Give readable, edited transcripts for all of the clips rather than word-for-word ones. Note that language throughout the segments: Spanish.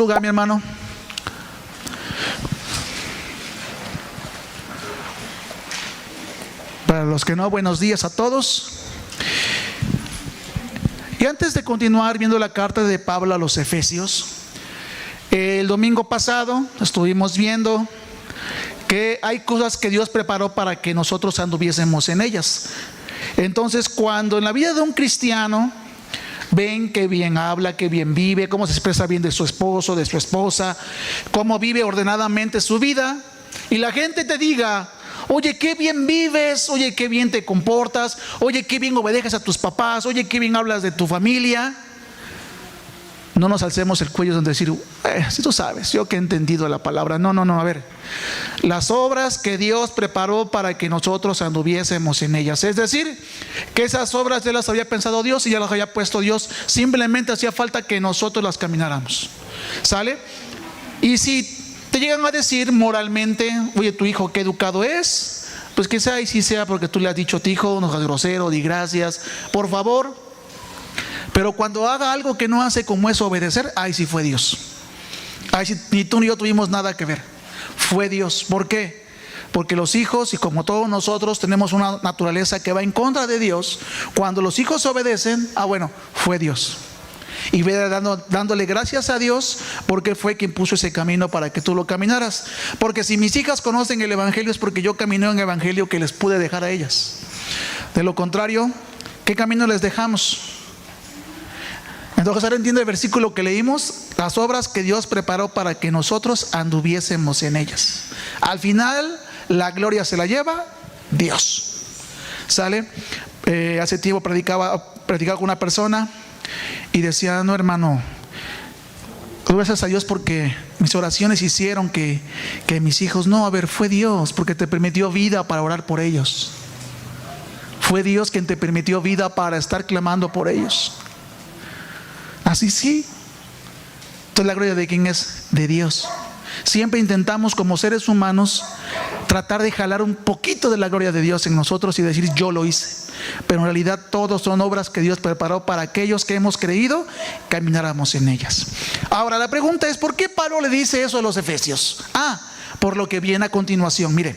lugar, mi hermano. Para los que no, buenos días a todos. Y antes de continuar viendo la carta de Pablo a los Efesios, el domingo pasado estuvimos viendo que hay cosas que Dios preparó para que nosotros anduviésemos en ellas. Entonces, cuando en la vida de un cristiano ven que bien habla, que bien vive, cómo se expresa bien de su esposo, de su esposa, cómo vive ordenadamente su vida, y la gente te diga: oye, qué bien vives, oye, qué bien te comportas, oye, qué bien obedeces a tus papás, oye, qué bien hablas de tu familia, no nos alcemos el cuello de decir: si tú sabes, yo que he entendido la palabra. No, a ver, las obras que Dios preparó para que nosotros anduviésemos en ellas, es decir, que esas obras ya las había pensado Dios y ya las había puesto Dios, simplemente hacía falta que nosotros las camináramos, ¿sale? Y si te llegan a decir moralmente: oye, tu hijo qué educado es, pues quizá y sí sea porque tú le has dicho: tu hijo no es grosero, di gracias, por favor. Pero cuando haga algo que no hace, como es obedecer, ahí sí fue Dios. Ahí sí, ni tú ni yo tuvimos nada que ver, fue Dios. ¿Por qué? Porque los hijos, y como todos nosotros, tenemos una naturaleza que va en contra de Dios. Cuando los hijos obedecen, bueno, fue Dios. Y ve dándole gracias a Dios, porque fue quien puso ese camino para que tú lo caminaras. Porque si mis hijas conocen el Evangelio, es porque yo caminé en el Evangelio que les pude dejar a ellas. De lo contrario, ¿qué camino les dejamos? Entonces ahora entiende el versículo que leímos: las obras que Dios preparó para que nosotros anduviésemos en ellas. Al final la gloria se la lleva Dios, ¿sale? Hace tiempo predicaba con una persona y decía: no, hermano, gracias a Dios porque mis oraciones hicieron que mis hijos... No, a ver, fue Dios porque te permitió vida para orar por ellos. Fue Dios quien te permitió vida para estar clamando por ellos. Así sí. Entonces, ¿la gloria de quién es? De Dios. Siempre intentamos como seres humanos tratar de jalar un poquito de la gloria de Dios en nosotros y decir: yo lo hice. Pero en realidad todos son obras que Dios preparó para aquellos que hemos creído, camináramos en ellas. Ahora la pregunta es: ¿por qué Pablo le dice eso a los Efesios? Por lo que viene a continuación. Mire,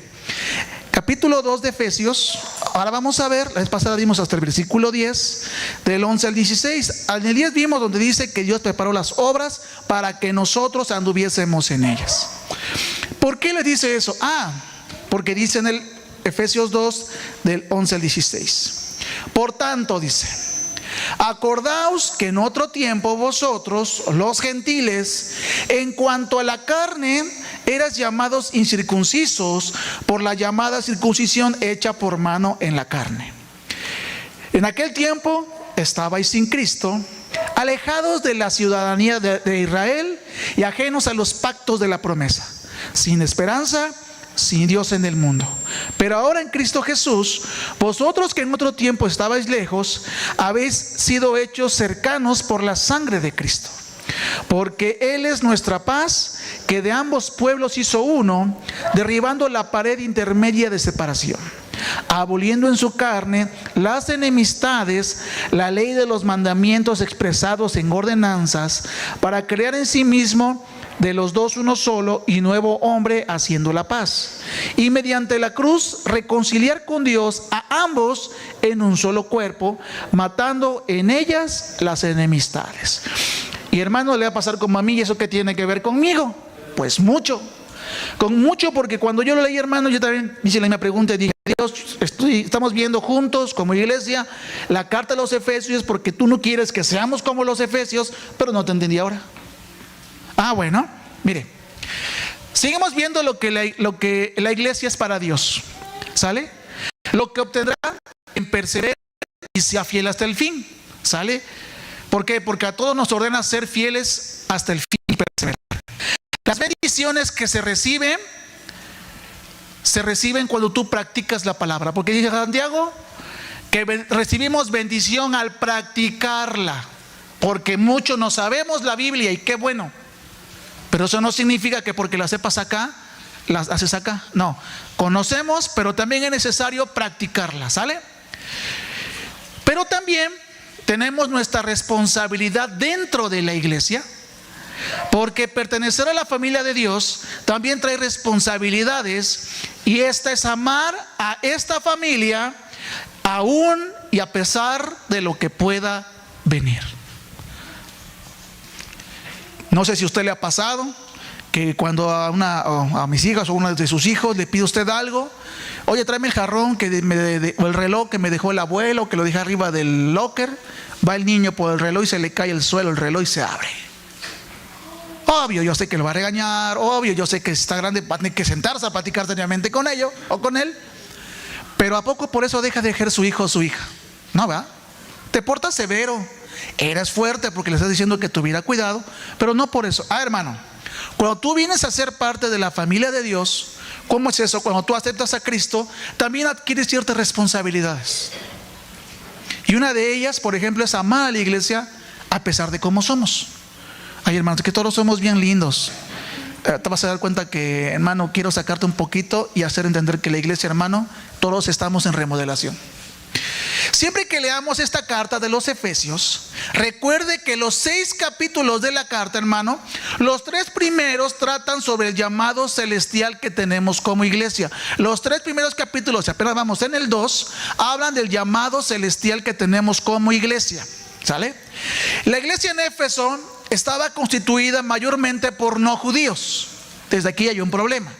capítulo 2 de Efesios. Ahora vamos a ver, la vez pasada vimos hasta el versículo 10, del 11 al 16. En el 10 vimos donde dice que Dios preparó las obras para que nosotros anduviésemos en ellas. ¿Por qué le dice eso? Porque dice en el Efesios 2, del 11 al 16. Por tanto, dice: acordaos que en otro tiempo vosotros, los gentiles, en cuanto a la carne, eras llamados incircuncisos por la llamada circuncisión hecha por mano en la carne. En aquel tiempo estabais sin Cristo, alejados de la ciudadanía de Israel y ajenos a los pactos de la promesa, sin esperanza, sin Dios en el mundo. Pero ahora en Cristo Jesús, vosotros que en otro tiempo estabais lejos, habéis sido hechos cercanos por la sangre de Cristo. Porque Él es nuestra paz, que de ambos pueblos hizo uno, derribando la pared intermedia de separación, aboliendo en su carne las enemistades, la ley de los mandamientos expresados en ordenanzas, para crear en sí mismo de los dos uno solo y nuevo hombre, haciendo la paz, y mediante la cruz reconciliar con Dios a ambos en un solo cuerpo, matando en ellas las enemistades. Y hermano, le va a pasar como a mí. ¿Y eso qué tiene que ver conmigo? Pues mucho. Con mucho, porque cuando yo lo leí, hermano, yo también hice la misma pregunta y dije: Dios, estamos viendo juntos como iglesia la carta a los Efesios porque tú no quieres que seamos como los Efesios, pero no te entendí ahora. Bueno, mire, seguimos viendo lo que la iglesia es para Dios, ¿sale? Lo que obtendrá en perseverar y sea fiel hasta el fin, ¿sale? ¿Por qué? Porque a todos nos ordena ser fieles hasta el fin y perseverar. Las bendiciones que se reciben cuando tú practicas la palabra. Porque dice Santiago que recibimos bendición al practicarla. Porque muchos no sabemos la Biblia y qué bueno. Pero eso no significa que porque la sepas acá, las haces acá. No, conocemos, pero también es necesario practicarla, ¿sale? Pero también tenemos nuestra responsabilidad dentro de la iglesia Porque pertenecer a la familia de Dios también trae responsabilidades, y esta es amar a esta familia aún y a pesar de lo que pueda venir. No sé si a usted le ha pasado que cuando a mis hijas o a uno de sus hijos le pide usted algo: oye, tráeme el jarrón o el reloj que me dejó el abuelo, que lo dejé arriba del locker. Va el niño por el reloj y se le cae al suelo el reloj y se abre. Obvio, yo sé que lo va a regañar. Obvio, yo sé que está grande, va a tener que sentarse a platicar seriamente con ellos o con él. Pero ¿a poco por eso deja de ser su hijo o su hija? No, ¿verdad? Te portas severo, eres fuerte porque le estás diciendo que tuviera cuidado, pero no por eso. Hermano, cuando tú vienes a ser parte de la familia de Dios, ¿cómo es eso? Cuando tú aceptas a Cristo, también adquieres ciertas responsabilidades. Y una de ellas, por ejemplo, es amar a la iglesia a pesar de cómo somos. Ay, hermanos, que todos somos bien lindos. Te vas a dar cuenta que, hermano, quiero sacarte un poquito y hacer entender que la iglesia, hermano, todos estamos en remodelación. Siempre que leamos esta carta de los Efesios, recuerde que los 6 capítulos de la carta, hermano, los 3 primeros tratan sobre el llamado celestial que tenemos como iglesia. Los 3 primeros capítulos, apenas vamos en el 2, hablan del llamado celestial que tenemos como iglesia. ¿Sale? La iglesia en Éfeso estaba constituida mayormente por no judíos. Desde aquí hay un problema.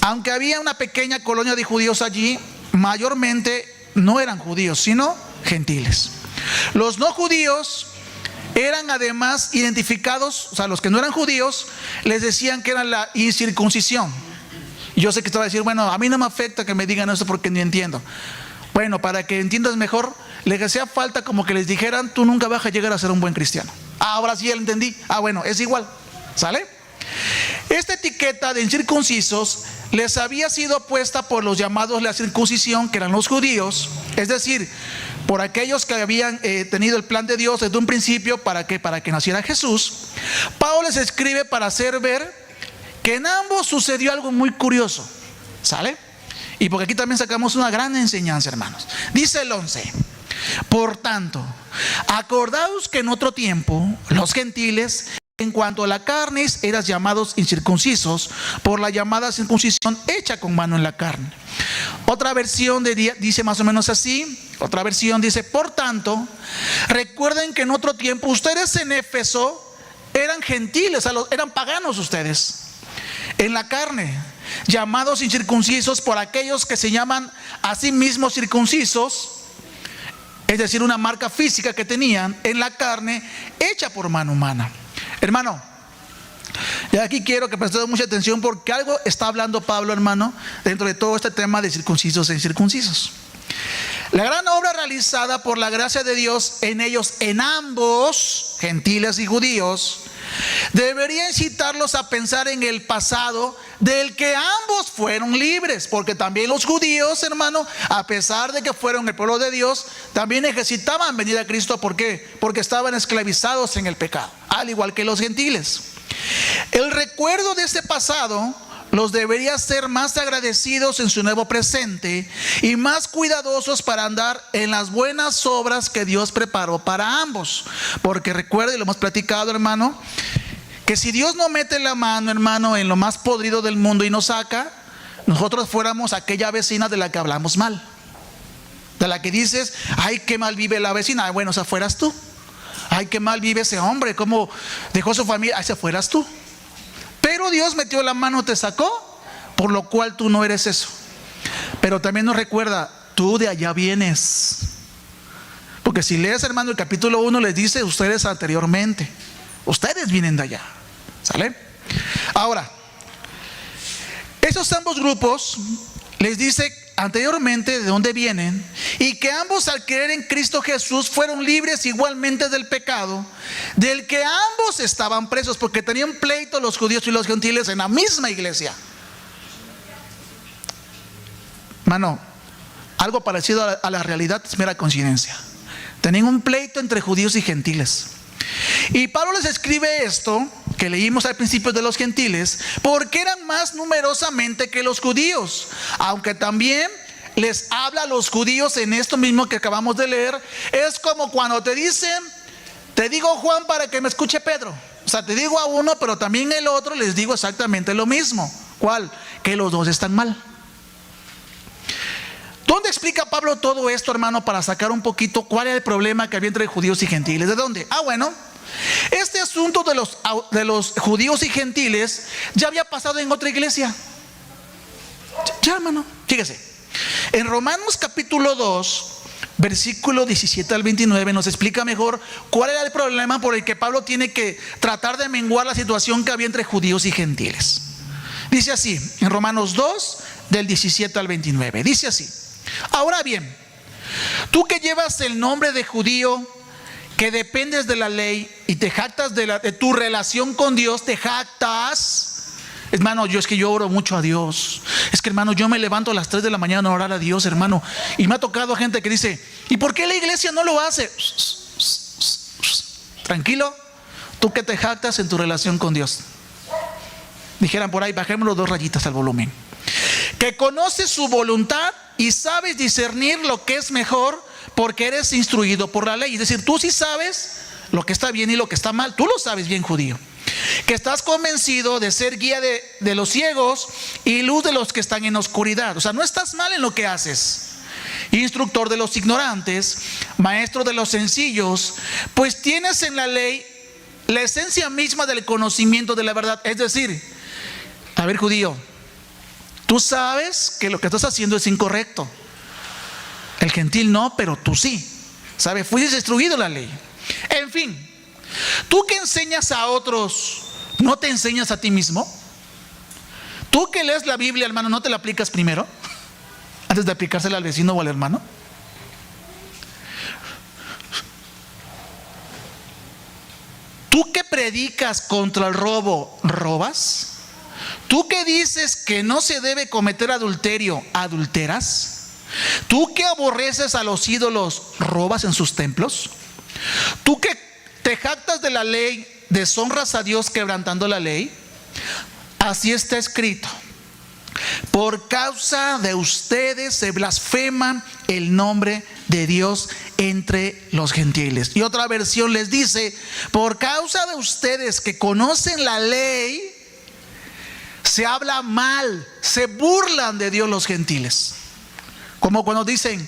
Aunque había una pequeña colonia de judíos allí, mayormente no eran judíos, sino gentiles. Los no judíos eran además identificados, o sea, los que no eran judíos les decían que eran la incircuncisión. Yo sé que te va a decir, bueno, a mí no me afecta que me digan eso porque ni entiendo. Bueno, para que entiendas mejor, les hacía falta como que les dijeran: tú nunca vas a llegar a ser un buen cristiano. Ahora sí ya lo entendí. Bueno, es igual. ¿Sale? Esta etiqueta de incircuncisos les había sido puesta por los llamados la circuncisión, que eran los judíos, es decir, por aquellos que habían tenido el plan de Dios desde un principio para que naciera Jesús. Pablo les escribe para hacer ver que en ambos sucedió algo muy curioso. ¿Sale? Y porque aquí también sacamos una gran enseñanza, hermanos. Dice el 11: por tanto, acordaos que en otro tiempo los gentiles, en cuanto a la carne, eras llamados incircuncisos por la llamada circuncisión hecha con mano en la carne. Otra versión dice más o menos así. Otra versión dice: por tanto, recuerden que en otro tiempo ustedes en Éfeso eran gentiles, eran paganos ustedes, en la carne, llamados incircuncisos por aquellos que se llaman a sí mismos circuncisos, es decir, una marca física que tenían en la carne hecha por mano humana. Hermano, y aquí quiero que prestes mucha atención, porque algo está hablando Pablo, hermano, dentro de todo este tema de circuncisos e incircuncisos. La gran obra realizada por la gracia de Dios en ellos, en ambos, gentiles y judíos, debería incitarlos a pensar en el pasado del que ambos fueron libres, porque también los judíos, hermano, a pesar de que fueron el pueblo de Dios, también necesitaban venir a Cristo. ¿Por qué? Porque estaban esclavizados en el pecado, al igual que los gentiles. El recuerdo de ese pasado los debería ser más agradecidos en su nuevo presente y más cuidadosos para andar en las buenas obras que Dios preparó para ambos. Porque recuerde, lo hemos platicado, hermano, que si Dios no mete la mano, hermano, en lo más podrido del mundo y nos saca, nosotros fuéramos aquella vecina de la que hablamos mal, de la que dices: ay, qué mal vive la vecina. Bueno, esa fueras tú. Ay, qué mal vive ese hombre, cómo dejó su familia. Esa fueras tú. Pero Dios metió la mano, te sacó, por lo cual tú no eres eso. Pero también nos recuerda: tú de allá vienes. Porque si lees, hermano, el capítulo 1 les dice: ustedes anteriormente, ustedes vienen de allá. ¿Sale? Ahora, esos ambos grupos les dice anteriormente de dónde vienen, y que ambos, al creer en Cristo Jesús, fueron libres igualmente del pecado, del que ambos estaban presos, porque tenían pleito los judíos y los gentiles en la misma iglesia. Hermano, algo parecido a la realidad es mera coincidencia. Tenían un pleito entre judíos y gentiles. Y Pablo les escribe esto que leímos al principio de los gentiles, porque eran más numerosamente que los judíos, aunque también les habla a los judíos en esto mismo que acabamos de leer. Es como cuando te dicen: te digo Juan para que me escuche Pedro. O sea, te digo a uno, pero también el otro les digo exactamente lo mismo. ¿Cuál? Que los dos están mal. ¿Dónde explica Pablo todo esto, hermano, para sacar un poquito cuál era el problema que había entre judíos y gentiles? ¿De dónde? Bueno, este asunto de los judíos y gentiles ya había pasado en otra iglesia. Ya, hermano, fíjese. En Romanos capítulo 2, versículo 17 al 29 nos explica mejor cuál era el problema por el que Pablo tiene que tratar de menguar la situación que había entre judíos y gentiles. Dice así, en Romanos 2, del 17 al 29, dice así: ahora bien, tú que llevas el nombre de judío, que dependes de la ley y te jactas de tu relación con Dios, te jactas. Hermano, es que yo oro mucho a Dios. Es que, hermano, yo me levanto a las 3 de la mañana a orar a Dios, hermano. Y me ha tocado gente que dice: ¿y por qué la iglesia no lo hace? Tranquilo, tú que te jactas en tu relación con Dios. Dijeran por ahí, bajémoslo 2 rayitas al volumen. Que conoces su voluntad y sabes discernir lo que es mejor, porque eres instruido por la ley. Es decir, tú sí sabes lo que está bien y lo que está mal. Tú lo sabes bien, judío. Que estás convencido de ser guía de los ciegos y luz de los que están en oscuridad. O sea, no estás mal en lo que haces. Instructor de los ignorantes, maestro de los sencillos, pues tienes en la ley la esencia misma del conocimiento de la verdad. Es decir, a ver, judío, tú sabes que lo que estás haciendo es incorrecto. El gentil no, pero tú sí. ¿Sabes? Fuiste instruido en la ley. En fin, tú que enseñas a otros, ¿no te enseñas a ti mismo? Tú que lees la Biblia, hermano, ¿no te la aplicas primero antes de aplicársela al vecino o al hermano? Tú que predicas contra el robo, ¿robas? Tú que dices que no se debe cometer adulterio, ¿adulteras? Tú que aborreces a los ídolos, ¿robas en sus templos? Tú que te jactas de la ley, ¿deshonras a Dios quebrantando la ley? Así está escrito: por causa de ustedes se blasfema el nombre de Dios entre los gentiles. Y otra versión les dice: por causa de ustedes que conocen la ley, se habla mal, se burlan de Dios los gentiles. Como cuando dicen: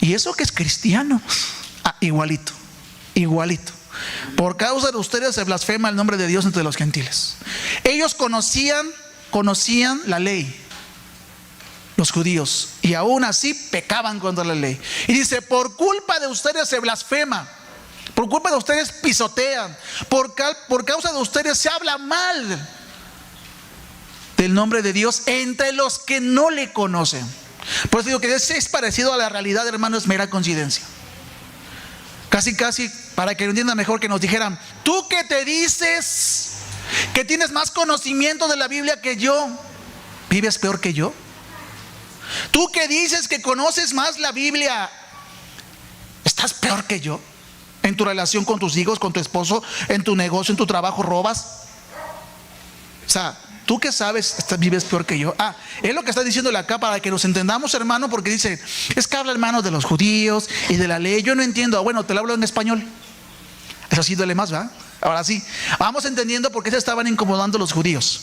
¿y eso que es cristiano? Igualito, igualito. Por causa de ustedes se blasfema el nombre de Dios entre los gentiles. Ellos conocían la ley, los judíos, y aún así pecaban contra la ley. Y dice: por culpa de ustedes se blasfema, por culpa de ustedes pisotean, por causa de ustedes se habla mal del nombre de Dios entre los que no le conocen. Por eso digo que es parecido a la realidad, hermano, es mera coincidencia. Casi, para que lo entiendan mejor, que nos dijeran: tú que te dices que tienes más conocimiento de la Biblia que yo, ¿vives peor que yo? Tú que dices que conoces más la Biblia, ¿estás peor que yo? En tu relación con tus hijos, con tu esposo, en tu negocio, en tu trabajo, ¿robas? O sea, tú que sabes, vives peor que yo. Es lo que está diciéndole acá para que nos entendamos, hermano, porque dice: es que habla, hermano, de los judíos y de la ley. Yo no entiendo. Bueno, te lo hablo en español. Eso sí duele más, ¿verdad? Ahora sí, vamos entendiendo por qué se estaban incomodando los judíos.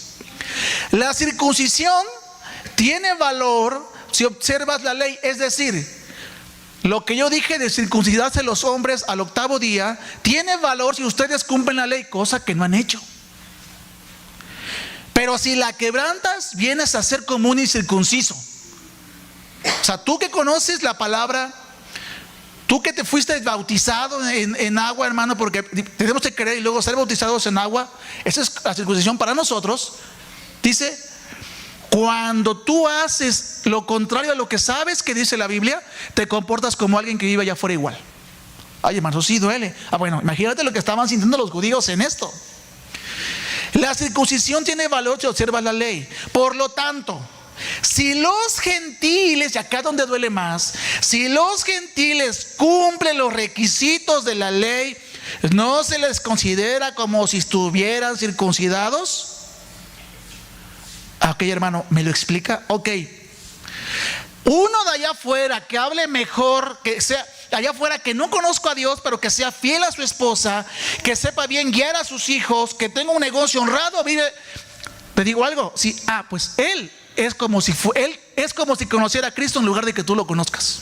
La circuncisión tiene valor si observas la ley. Es decir, lo que yo dije de circuncidarse los hombres al 8º día tiene valor si ustedes cumplen la ley, cosa que no han hecho. Pero si la quebrantas, vienes a ser como un incircunciso. O sea, tú que conoces la palabra, tú que te fuiste bautizado en agua, hermano, porque tenemos que creer y luego ser bautizados en agua. Esa es la circuncisión para nosotros. Dice: cuando tú haces lo contrario a lo que sabes que dice la Biblia, te comportas como alguien que vive allá afuera igual. Ay, hermano, sí duele. Bueno, imagínate lo que estaban sintiendo los judíos en esto. La circuncisión tiene valor si observas la ley. Por lo tanto, si los gentiles, y acá es donde duele más, si los gentiles cumplen los requisitos de la ley, ¿no se les considera como si estuvieran circuncidados? Ok, hermano, ¿me lo explica? Ok. Uno de allá afuera que hable mejor, que sea allá afuera que no conozco a Dios, pero que sea fiel a su esposa, que sepa bien guiar a sus hijos, que tenga un negocio honrado, vive. Te digo algo, sí, pues él es como si conociera a Cristo en lugar de que tú lo conozcas.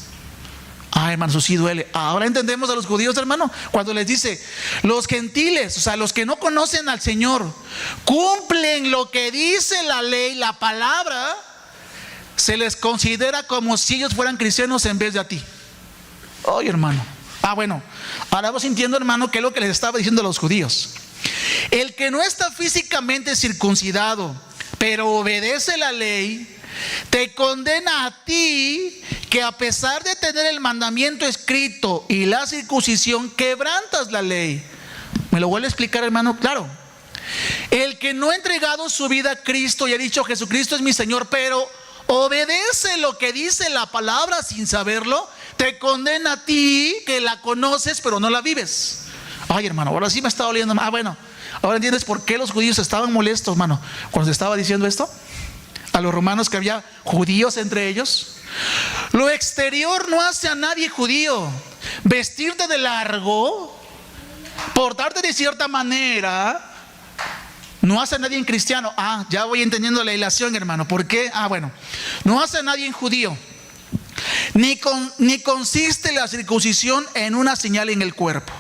Hermano, eso sí duele. Ahora entendemos a los judíos, hermano, cuando les dice, los gentiles, o sea, los que no conocen al Señor, cumplen lo que dice la ley, la palabra, se les considera como si ellos fueran cristianos en vez de a ti. Oye, hermano. Bueno, ahora vamos sintiendo, hermano, que es lo que les estaba diciendo a los judíos. El que no está físicamente circuncidado, pero obedece la ley, te condena a ti, que a pesar de tener el mandamiento escrito y la circuncisión, quebrantas la ley. ¿Me lo vuelve a explicar, hermano? Claro. El que no ha entregado su vida a Cristo y ha dicho, Jesucristo es mi Señor, pero obedece lo que dice la palabra sin saberlo, te condena a ti, que la conoces pero no la vives. Hermano, ahora sí me está doliendo. Bueno, ahora entiendes por qué los judíos estaban molestos, hermano, cuando se estaba diciendo esto a los romanos, que había judíos entre ellos. Lo exterior no hace a nadie judío. Vestirte de largo, portarte de cierta manera, no hace a nadie cristiano. Ya voy entendiendo la ilación, hermano. ¿Por qué? Bueno, no hace a nadie judío. Ni consiste la circuncisión en una señal en el cuerpo.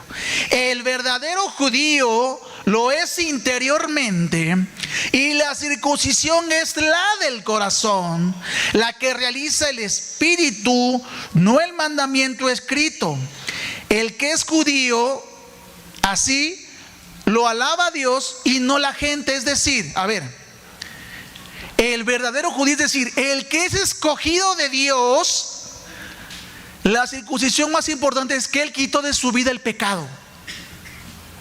El verdadero judío lo es interiormente, y la circuncisión es la del corazón, la que realiza el espíritu, no el mandamiento escrito. El que es judío, así lo alaba a Dios y no la gente. Es decir, el verdadero judío, es decir, el que es escogido de Dios, la circuncisión más importante es que Él quitó de su vida el pecado,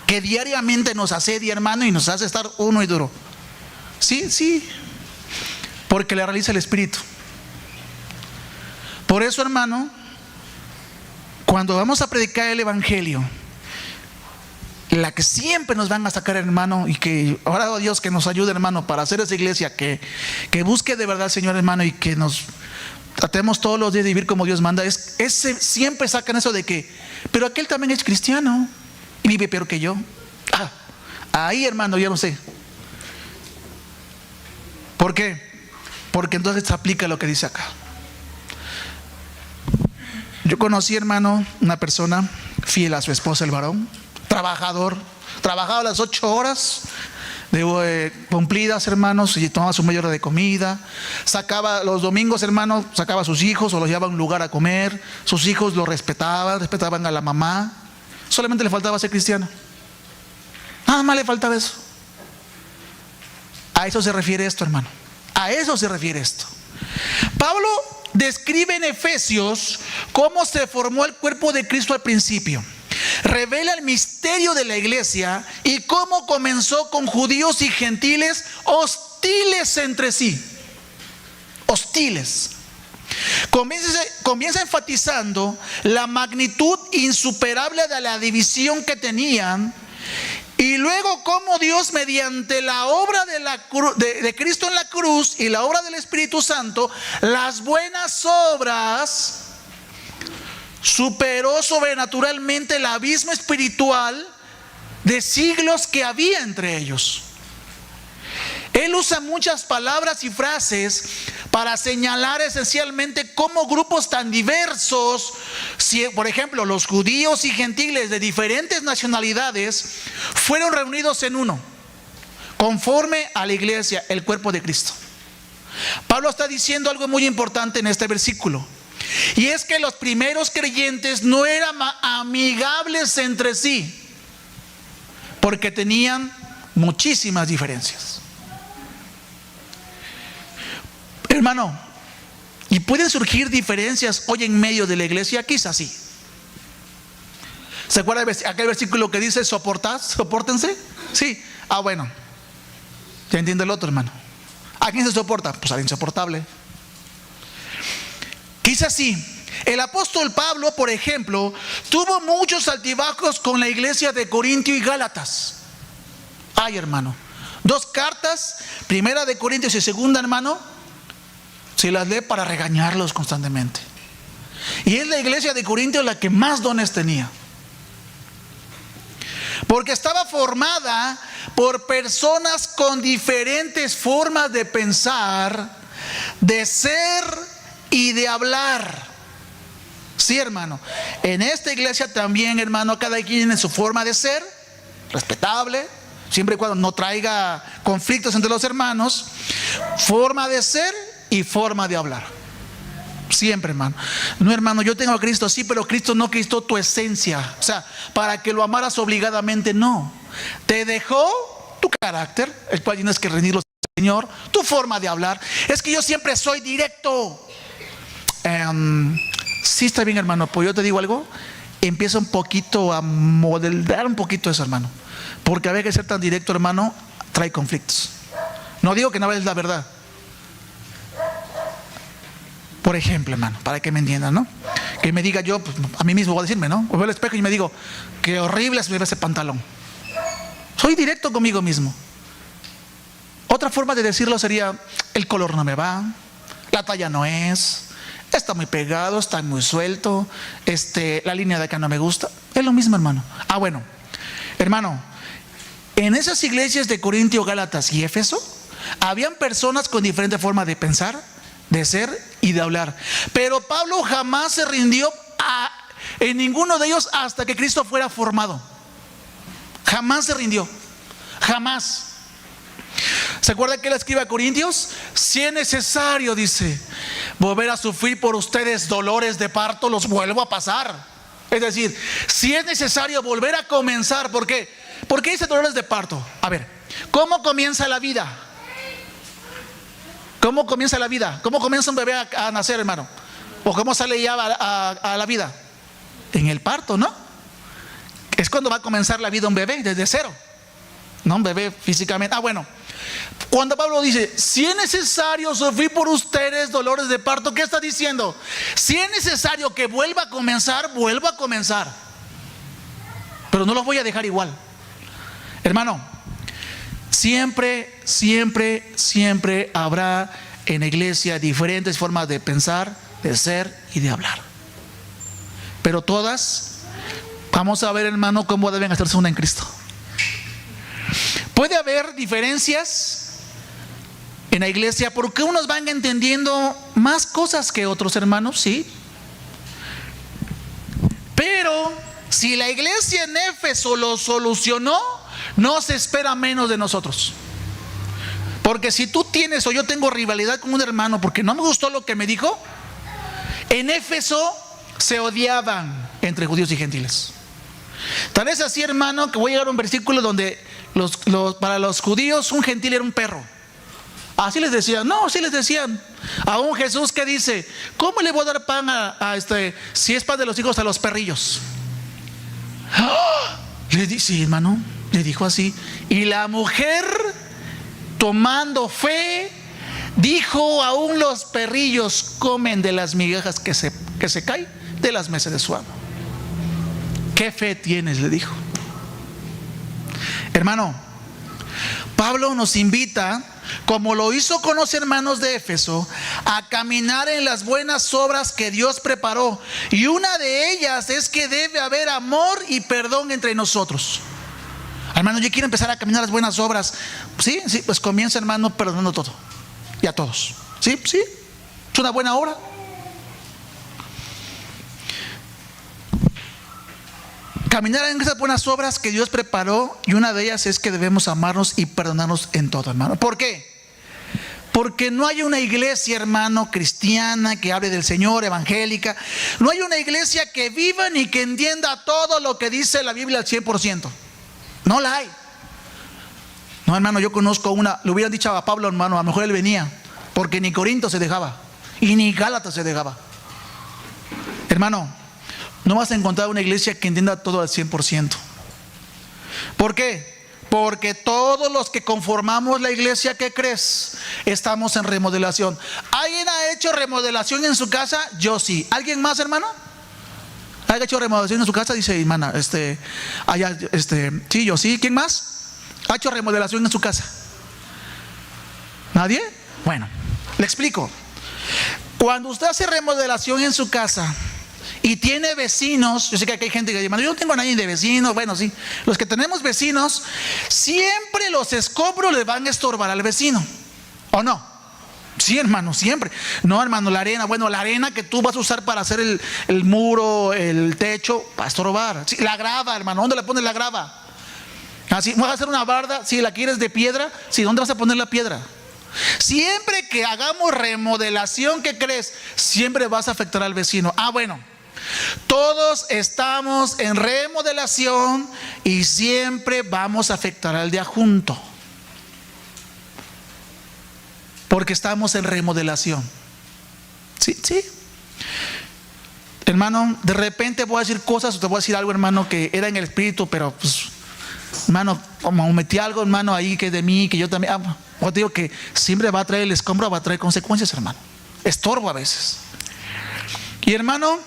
que diariamente nos asedia, hermano, y nos hace estar uno y duro. Sí, porque le realiza el Espíritu. Por eso, hermano, cuando vamos a predicar el Evangelio, la que siempre nos van a sacar, hermano, y que ahora Dios que nos ayude, hermano, para hacer esa iglesia que busque de verdad al Señor, hermano, y que nos tratemos todos los días de vivir como Dios manda. Siempre sacan eso de que, pero aquel también es cristiano y vive peor que yo. Ahí, hermano, yo no sé. ¿Por qué? Porque entonces se aplica lo que dice acá. Yo conocí, hermano, una persona fiel a su esposa, el varón, trabajador, trabajaba las 8 horas cumplidas, hermanos, y tomaba su media hora de comida. Sacaba los domingos, hermanos, sacaba a sus hijos o los llevaba a un lugar a comer. Sus hijos lo respetaban a la mamá. Solamente le faltaba ser cristiano. Nada más le faltaba eso. A eso se refiere esto, hermano. A eso se refiere esto. Pablo describe en Efesios cómo se formó el cuerpo de Cristo al principio. Revela el misterio de la iglesia y cómo comenzó con judíos y gentiles hostiles entre sí. Hostiles. Comienza enfatizando la magnitud insuperable de la división que tenían, y luego cómo Dios, mediante la obra de Cristo en la cruz y la obra del Espíritu Santo, las buenas obras, superó sobrenaturalmente el abismo espiritual de siglos que había entre ellos. Él usa muchas palabras y frases para señalar esencialmente cómo grupos tan diversos, por ejemplo, los judíos y gentiles de diferentes nacionalidades, fueron reunidos en uno, conforme a la iglesia, el cuerpo de Cristo. Pablo está diciendo algo muy importante en este versículo, y es que los primeros creyentes no eran amigables entre sí, porque tenían muchísimas diferencias. Hermano, ¿y pueden surgir diferencias hoy en medio de la iglesia? Quizás sí. ¿Se acuerda aquel versículo que dice sopórtense? Sí. Bueno, ya entiende el otro, hermano. ¿A quién se soporta? Pues al insoportable. Quizás sí. El apóstol Pablo, por ejemplo, tuvo muchos altibajos con la iglesia de Corintio y Gálatas. Hermano, 2 cartas, primera de Corintios y segunda, hermano, Si las lee para regañarlos constantemente. Y es la iglesia de Corintios la que más dones tenía. Porque estaba formada por personas con diferentes formas de pensar, de ser y de hablar. Sí, hermano. En esta iglesia también, hermano, cada quien tiene su forma de ser, respetable, siempre y cuando no traiga conflictos entre los hermanos. Forma de ser y forma de hablar. Siempre, hermano. No, hermano, yo tengo a Cristo, sí, pero Cristo no quitó tu esencia. O sea, para que lo amaras obligadamente, no. Te dejó tu carácter, el cual tienes que rendirlo al Señor. Tu forma de hablar. Es que yo siempre soy directo. Sí, está bien, hermano, pues yo te digo algo. Empieza un poquito a modelar un poquito eso, hermano. Porque a veces ser tan directo, hermano, trae conflictos. No digo que no es la verdad. Por ejemplo, hermano, para que me entiendan, ¿no? Que me diga yo, pues, a mí mismo voy a decirme, ¿no? O veo el espejo y me digo, qué horrible se me ve ese pantalón. Soy directo conmigo mismo. Otra forma de decirlo sería, el color no me va, la talla no es, está muy pegado, está muy suelto, la línea de acá no me gusta. Es lo mismo, hermano. Bueno, hermano, en esas iglesias de Corintio, Gálatas y Éfeso, habían personas con diferente forma de pensar, de ser y de hablar. Pero Pablo jamás se rindió en ninguno de ellos hasta que Cristo fuera formado. Jamás se rindió. Jamás. ¿Se acuerda que él escribe a Corintios? Si es necesario, dice, volver a sufrir por ustedes dolores de parto, los vuelvo a pasar. Es decir, si es necesario volver a comenzar. ¿Por qué? ¿Por qué dice dolores de parto? A ver, ¿cómo comienza la vida? ¿Cómo comienza la vida? ¿Cómo comienza un bebé a nacer, hermano? ¿O cómo sale ya a la vida? En el parto, ¿no? Es cuando va a comenzar la vida un bebé, desde cero. No un bebé físicamente. Bueno, cuando Pablo dice, si es necesario sufrir por ustedes dolores de parto, ¿qué está diciendo? Si es necesario que vuelva a comenzar, vuelvo a comenzar. Pero no los voy a dejar igual. Hermano, siempre habrá en la iglesia diferentes formas de pensar, de ser y de hablar. Pero todas, vamos a ver, hermano, cómo deben hacerse una en Cristo. Puede haber diferencias en la iglesia porque unos van entendiendo más cosas que otros, hermanos, sí. Pero si la iglesia en Éfeso lo solucionó, no se espera menos de nosotros. Porque si tú tienes o yo tengo rivalidad con un hermano porque no me gustó lo que me dijo, en Éfeso se odiaban entre judíos y gentiles. Tal vez así, hermano, que voy a llegar a un versículo donde para los judíos un gentil era un perro. Así les decían. No, así les decían. A un Jesús que dice, ¿cómo le voy a dar pan si es pan de los hijos a los perrillos? Le dice, sí, hermano, le dijo así. Y la mujer, tomando fe, dijo, aún los perrillos comen de las migajas que se caen de las mesas de su amo. ¿Qué fe tienes?, le dijo. Hermano, Pablo nos invita, como lo hizo con los hermanos de Éfeso, a caminar en las buenas obras que Dios preparó. Y una de ellas es que debe haber amor y perdón entre nosotros. Hermano, yo quiero empezar a caminar las buenas obras. Sí, pues comienza, hermano, perdonando todo y a todos. Sí, es una buena obra. Caminar en esas buenas obras que Dios preparó, y una de ellas es que debemos amarnos y perdonarnos en todo, hermano. ¿Por qué? Porque no hay una iglesia, hermano, cristiana que hable del Señor, evangélica. No hay una iglesia que viva ni que entienda todo lo que dice la Biblia al 100%. No la hay. No, hermano, yo conozco una, le hubieran dicho a Pablo, hermano, a lo mejor él venía, porque ni Corinto se dejaba y ni Gálatas se dejaba. Hermano, no vas a encontrar una iglesia que entienda todo al 100%. ¿Por qué? Porque todos los que conformamos la iglesia, ¿qué crees? Estamos en remodelación. ¿Alguien ha hecho remodelación en su casa? Yo sí. ¿Alguien más, hermano? ¿Alguien ha hecho remodelación en su casa? Dice, hermana, sí, yo sí. ¿Quién más ha hecho remodelación en su casa? ¿Nadie? Bueno, le explico. Cuando usted hace remodelación en su casa y tiene vecinos, yo sé que aquí hay gente que dice, yo no tengo a nadie de vecino. Bueno, sí, los que tenemos vecinos, siempre los escombros le van a estorbar al vecino, ¿o no? Sí, hermano, siempre. No, hermano, la arena, bueno, la arena que tú vas a usar para hacer el muro, el techo, va a estorbar. Sí, la grava, hermano, ¿dónde le pones la grava? Así, ¿vas a hacer una barda? Si la quieres de piedra, sí, ¿dónde vas a poner la piedra? Siempre que hagamos remodelación, ¿qué crees? Siempre vas a afectar al vecino. Bueno, todos estamos en remodelación y siempre vamos a afectar al de adjunto, porque estamos en remodelación. Sí. Hermano, de repente voy a decir cosas, o te voy a decir algo, hermano, que era en el espíritu, pero pues, hermano, como metí algo, hermano, ahí que de mí, que yo también, te digo que siempre va a traer el escombro, va a traer consecuencias, hermano. Estorbo a veces. Y hermano,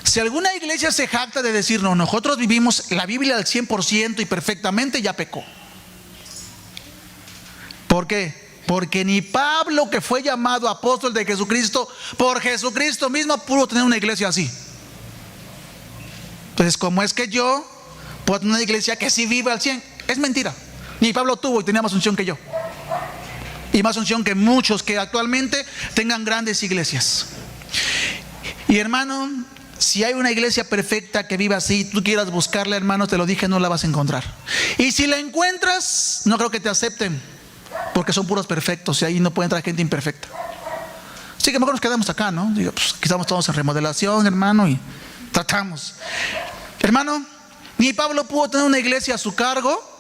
si alguna iglesia se jacta de decir, no, nosotros vivimos la Biblia al 100% y perfectamente, ya pecó. ¿Por qué? Porque ni Pablo, que fue llamado apóstol de Jesucristo, por Jesucristo mismo, pudo tener una iglesia así. Entonces, ¿cómo es que yo puedo tener una iglesia que sí vive al 100? Es mentira. Ni Pablo tuvo y tenía más unción que yo, y más unción que muchos que actualmente tengan grandes iglesias. Y hermano, si hay una iglesia perfecta que viva así, tú quieras buscarla, hermano, te lo dije, no la vas a encontrar. Y si la encuentras, no creo que te acepten, porque son puros perfectos y ahí no puede entrar gente imperfecta. Así que mejor nos quedamos acá, ¿no? Digo, pues aquí estamos todos en remodelación, hermano, y tratamos. Hermano, ni Pablo pudo tener una iglesia a su cargo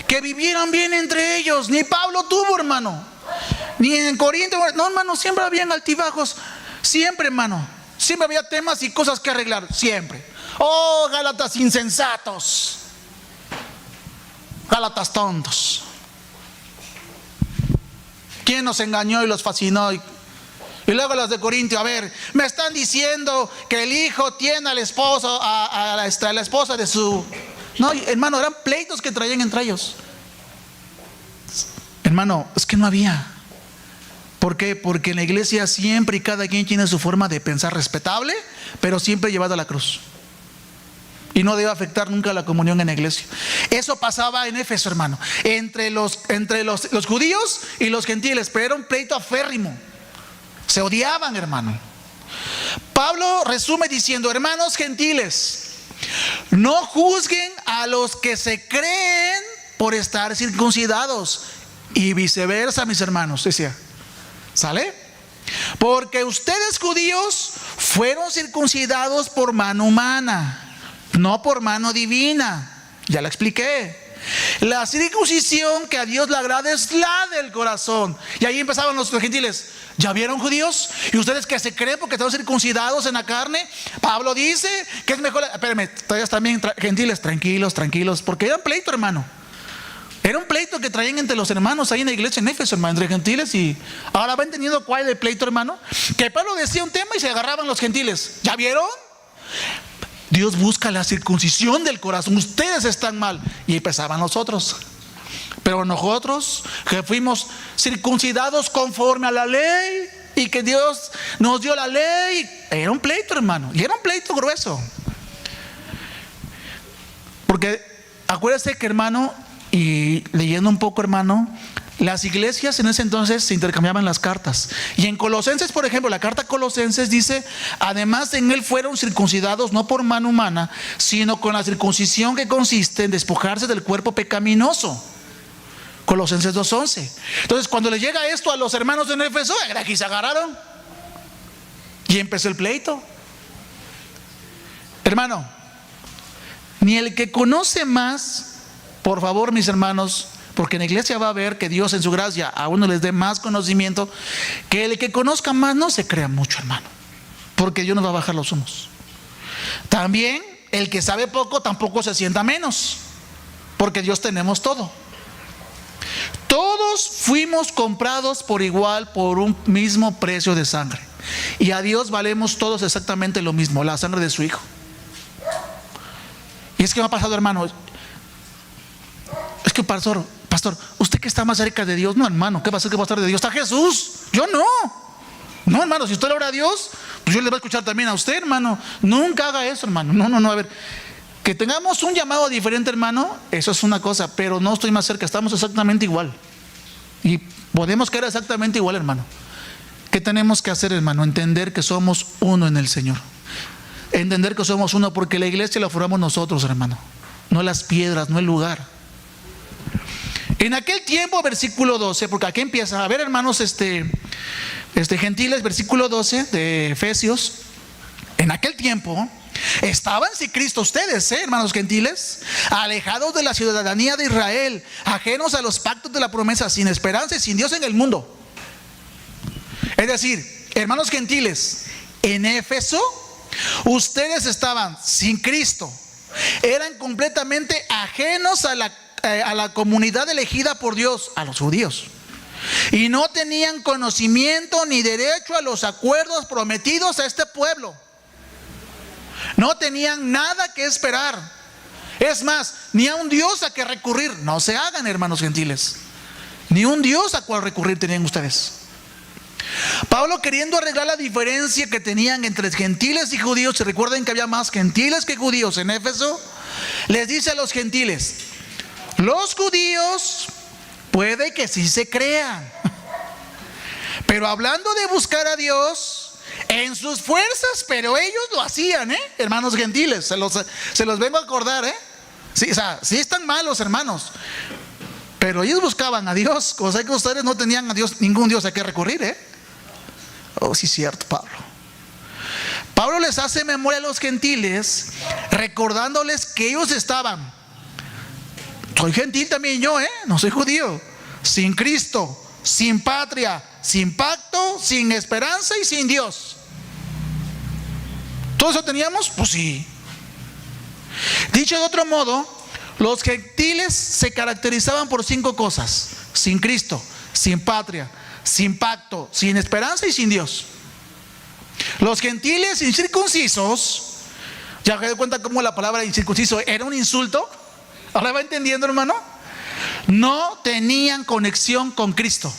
que vivieran bien entre ellos. Ni Pablo tuvo, hermano. Ni en Corinto. No, hermano, siempre habían altibajos. Siempre, hermano. Siempre había temas y cosas que arreglar. Siempre. Oh, Gálatas insensatos. Gálatas tontos. ¿Quién nos engañó y los fascinó? Y luego las de Corintio, a ver, me están diciendo que el hijo tiene al esposo, a la esposa de su... No, hermano, eran pleitos que traían entre ellos. Hermano, es que no había. ¿Por qué? Porque en la iglesia siempre y cada quien tiene su forma de pensar respetable, pero siempre llevado a la cruz. Y no debe afectar nunca la comunión en la iglesia. Eso pasaba en Éfeso, hermano, entre los judíos y los gentiles, pero era un pleito aférrimo. Se odiaban, hermano. Pablo resume diciendo, hermanos gentiles, no juzguen a los que se creen por estar circuncidados, y viceversa, mis hermanos, decía. ¿Sale? Porque ustedes judíos fueron circuncidados por mano humana, no por mano divina. Ya la expliqué. La circuncisión que a Dios le agrada es la del corazón. Y ahí empezaban los gentiles. ¿Ya vieron, judíos? Y ustedes que se creen porque están circuncidados en la carne. Pablo dice que es mejor. Espérenme, ustedes también, gentiles, tranquilos, porque era un pleito, hermano. Era un pleito que traían entre los hermanos ahí en la iglesia en Éfeso, hermano, entre gentiles. Y ahora va entendiendo cuál es el pleito, hermano. Que Pablo decía un tema y se agarraban los gentiles. ¿Ya vieron? Dios busca la circuncisión del corazón. Ustedes están mal. Y empezaban los otros. Pero nosotros que fuimos circuncidados conforme a la ley y que Dios nos dio la ley, era un pleito, hermano. Y era un pleito grueso. Porque acuérdese que, hermano, y leyendo un poco, hermano, las iglesias en ese entonces se intercambiaban las cartas. Y en Colosenses, por ejemplo, la carta a Colosenses dice, además en él fueron circuncidados no por mano humana, sino con la circuncisión que consiste en despojarse del cuerpo pecaminoso. Colosenses 2:11. Entonces, cuando le llega esto a los hermanos de Éfeso, aquí se agarraron y empezó el pleito. Hermano, ni el que conoce más, por favor, mis hermanos, porque en la iglesia va a ver que Dios en su gracia a uno les dé más conocimiento, que el que conozca más no se crea mucho, hermano, porque Dios nos va a bajar los humos. También el que sabe poco tampoco se sienta menos, porque Dios tenemos todo. Todos fuimos comprados por igual, por un mismo precio de sangre, y a Dios valemos todos exactamente lo mismo, la sangre de su Hijo. Y es que me ha pasado, hermano, es que pastor, usted que está más cerca de Dios, no, hermano, ¿qué va a ser que va a estar de Dios? Está Jesús, yo no. No, hermano, si usted le ora a Dios, pues yo le voy a escuchar también a usted, hermano. Nunca haga eso, hermano. No, a ver. Que tengamos un llamado diferente, hermano, eso es una cosa, pero no estoy más cerca, estamos exactamente igual. Y podemos caer exactamente igual, hermano. ¿Qué tenemos que hacer, hermano? Entender que somos uno en el Señor. Entender que somos uno, porque la iglesia la formamos nosotros, hermano. No las piedras, no el lugar. En aquel tiempo, versículo 12, porque aquí empieza, a ver, hermanos, gentiles, versículo 12 de Efesios. En aquel tiempo estaban sin Cristo ustedes, hermanos gentiles, alejados de la ciudadanía de Israel, ajenos a los pactos de la promesa, sin esperanza y sin Dios en el mundo. Es decir, hermanos gentiles, en Éfeso ustedes estaban sin Cristo, eran completamente ajenos a la comunidad elegida por Dios, a los judíos, y no tenían conocimiento ni derecho a los acuerdos prometidos a este pueblo. No tenían nada que esperar. Es más, ni a un Dios a que recurrir. No se hagan, hermanos gentiles. Ni un Dios a cual recurrir tenían ustedes. Pablo, queriendo arreglar la diferencia que tenían entre gentiles y judíos, se recuerden que había más gentiles que judíos en Éfeso, les dice a los gentiles: los judíos puede que sí se crean, pero hablando de buscar a Dios en sus fuerzas, pero ellos lo hacían, hermanos gentiles, se los vengo a acordar, sí, o sea, sí están malos, hermanos, pero ellos buscaban a Dios, cosa que ustedes no tenían a Dios, ningún Dios a que recurrir, Oh, sí, cierto, Pablo les hace memoria a los gentiles, recordándoles que ellos estaban, soy gentil también yo, no soy judío, sin Cristo, sin patria, sin pacto, sin esperanza y sin Dios. ¿Todo eso teníamos? Pues sí. Dicho de otro modo, los gentiles se caracterizaban por 5 cosas: sin Cristo, sin patria, sin pacto, sin esperanza y sin Dios. Los gentiles incircuncisos, ya se da cuenta cómo la palabra incircunciso era un insulto. ¿Ahora va entendiendo, hermano? No tenían conexión con Cristo.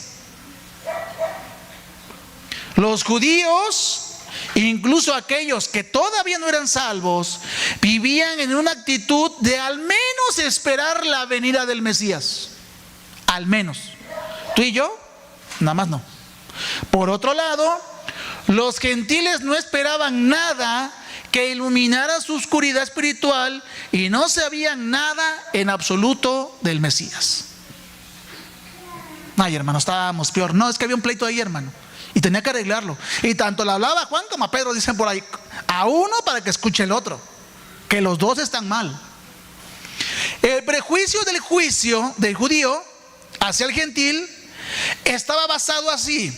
Los judíos, incluso aquellos que todavía no eran salvos, vivían en una actitud de al menos esperar la venida del Mesías. Al menos. Tú y yo, nada más no. Por otro lado, los gentiles no esperaban nada que iluminara su oscuridad espiritual y no sabían nada en absoluto del Mesías. Ay, hermano, estábamos peor. No, es que había un pleito ahí, hermano, y tenía que arreglarlo. Y tanto le hablaba a Juan como a Pedro, dicen por ahí, a uno para que escuche el otro, que los dos están mal. El prejuicio del juicio del judío hacia el gentil estaba basado así,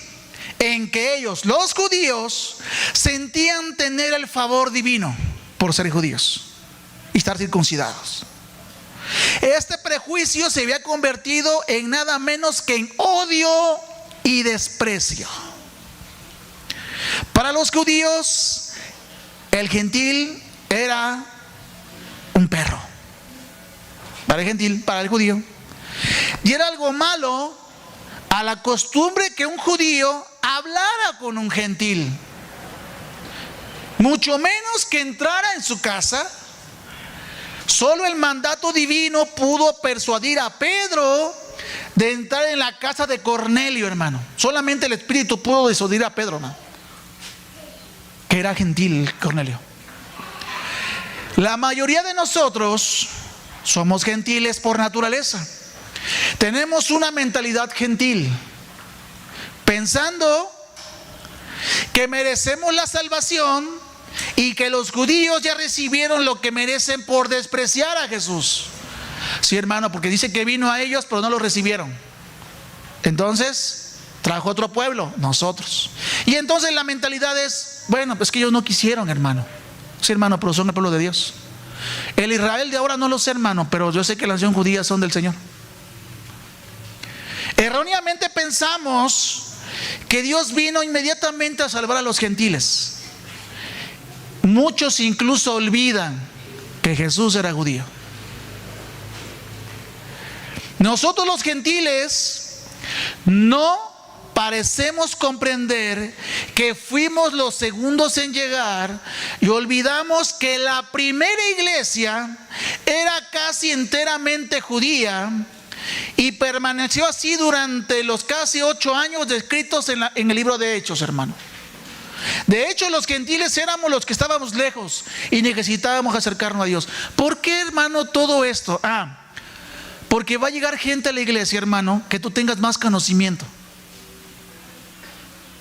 en que ellos, los judíos, sentían tener el favor divino por ser judíos y estar circuncidados. Este prejuicio se había convertido en nada menos que en odio y desprecio. Para los judíos, el gentil era un perro. Para el gentil, para el judío. Y era algo malo a la costumbre que un judío hablara con un gentil, mucho menos que entrara en su casa. Solo el mandato divino pudo persuadir a Pedro de entrar en la casa de Cornelio, hermano. Solamente el Espíritu pudo disuadir a Pedro, hermano, que era gentil Cornelio. La mayoría de nosotros somos gentiles por naturaleza. Tenemos una mentalidad gentil, pensando que merecemos la salvación y que los judíos ya recibieron lo que merecen por despreciar a Jesús. Sí, hermano, porque dice que vino a ellos pero no lo recibieron. Entonces trajo otro pueblo, nosotros. Y entonces la mentalidad es, bueno, pues que ellos no quisieron, hermano. Sí, hermano, pero son el pueblo de Dios. El Israel de ahora no lo sé, hermano, pero yo sé que la nación judía son del Señor. Erróneamente pensamos que Dios vino inmediatamente a salvar a los gentiles. Muchos incluso olvidan que Jesús era judío. Nosotros los gentiles no parecemos comprender que fuimos los segundos en llegar y olvidamos que la primera iglesia era casi enteramente judía y permaneció así durante los casi 8 años descritos en el libro de Hechos, hermano. De hecho, los gentiles éramos los que estábamos lejos y necesitábamos acercarnos a Dios. ¿Por qué, hermano, todo esto? Porque va a llegar gente a la iglesia, hermano, que tú tengas más conocimiento.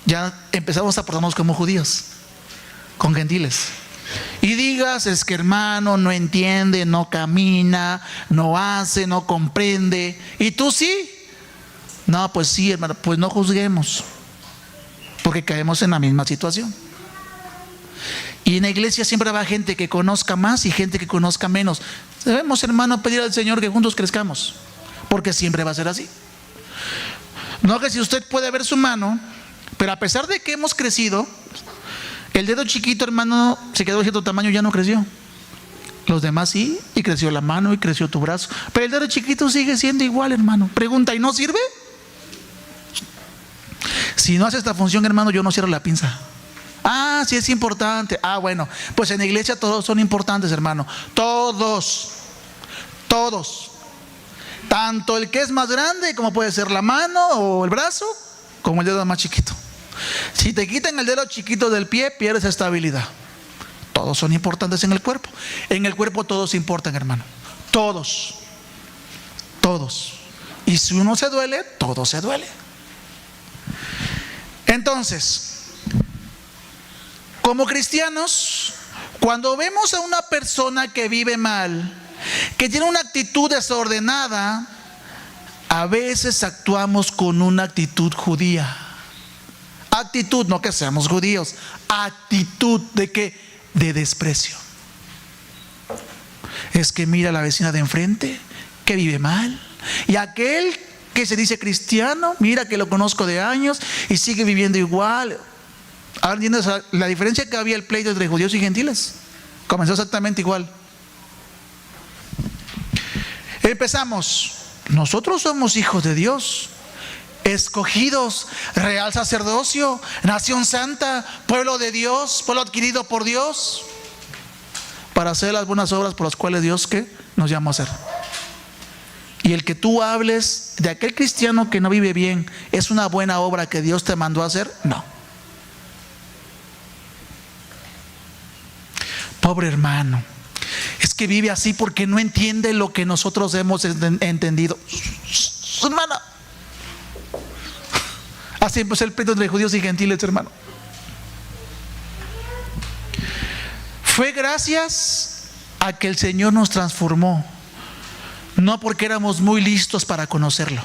Ya empezamos a portarnos como judíos, con gentiles. Y digas, es que hermano no entiende, no camina, no hace, no comprende. ¿Y tú sí? No, pues sí, hermano, pues no juzguemos, porque caemos en la misma situación. Y en la iglesia siempre va gente que conozca más y gente que conozca menos. Debemos, hermano, pedir al Señor que juntos crezcamos, porque siempre va a ser así. No que si usted puede ver su mano, pero a pesar de que hemos crecido, el dedo chiquito, hermano, se quedó de cierto tamaño, ya no creció. Los demás sí, y creció la mano y creció tu brazo, pero el dedo chiquito sigue siendo igual, hermano. Pregunta, ¿y no sirve? Si no hace esta función, hermano, yo no cierro la pinza. Sí es importante. Bueno, pues en la iglesia todos son importantes, hermano. Todos. Tanto el que es más grande, como puede ser la mano o el brazo, como el dedo más chiquito. Si te quitan el dedo chiquito del pie, pierdes estabilidad. Todos son importantes en el cuerpo. En el cuerpo todos importan, hermano. Todos. Y si uno se duele, todo se duele. Entonces, como cristianos, cuando vemos a una persona que vive mal, que tiene una actitud desordenada, a veces actuamos con una actitud judía. Actitud, no que seamos judíos, actitud de ¿qué? De desprecio. Es que mira a la vecina de enfrente que vive mal, y aquel que se dice cristiano, mira que lo conozco de años y sigue viviendo igual. Ahora entiendes la diferencia que había el pleito entre judíos y gentiles. Comenzó exactamente igual. Empezamos. Nosotros somos hijos de Dios, escogidos, real sacerdocio, nación santa, pueblo de Dios, pueblo adquirido por Dios, para hacer las buenas obras por las cuales Dios ¿qué? Nos llamó a hacer. Y el que tú hables de aquel cristiano que no vive bien, ¿es una buena obra que Dios te mandó a hacer? No. Pobre hermano, es que vive así porque no entiende lo que nosotros hemos entendido. Hermana, así empezó el pleito entre judíos y gentiles, hermano. Fue gracias a que el Señor nos transformó, no porque éramos muy listos para conocerlo,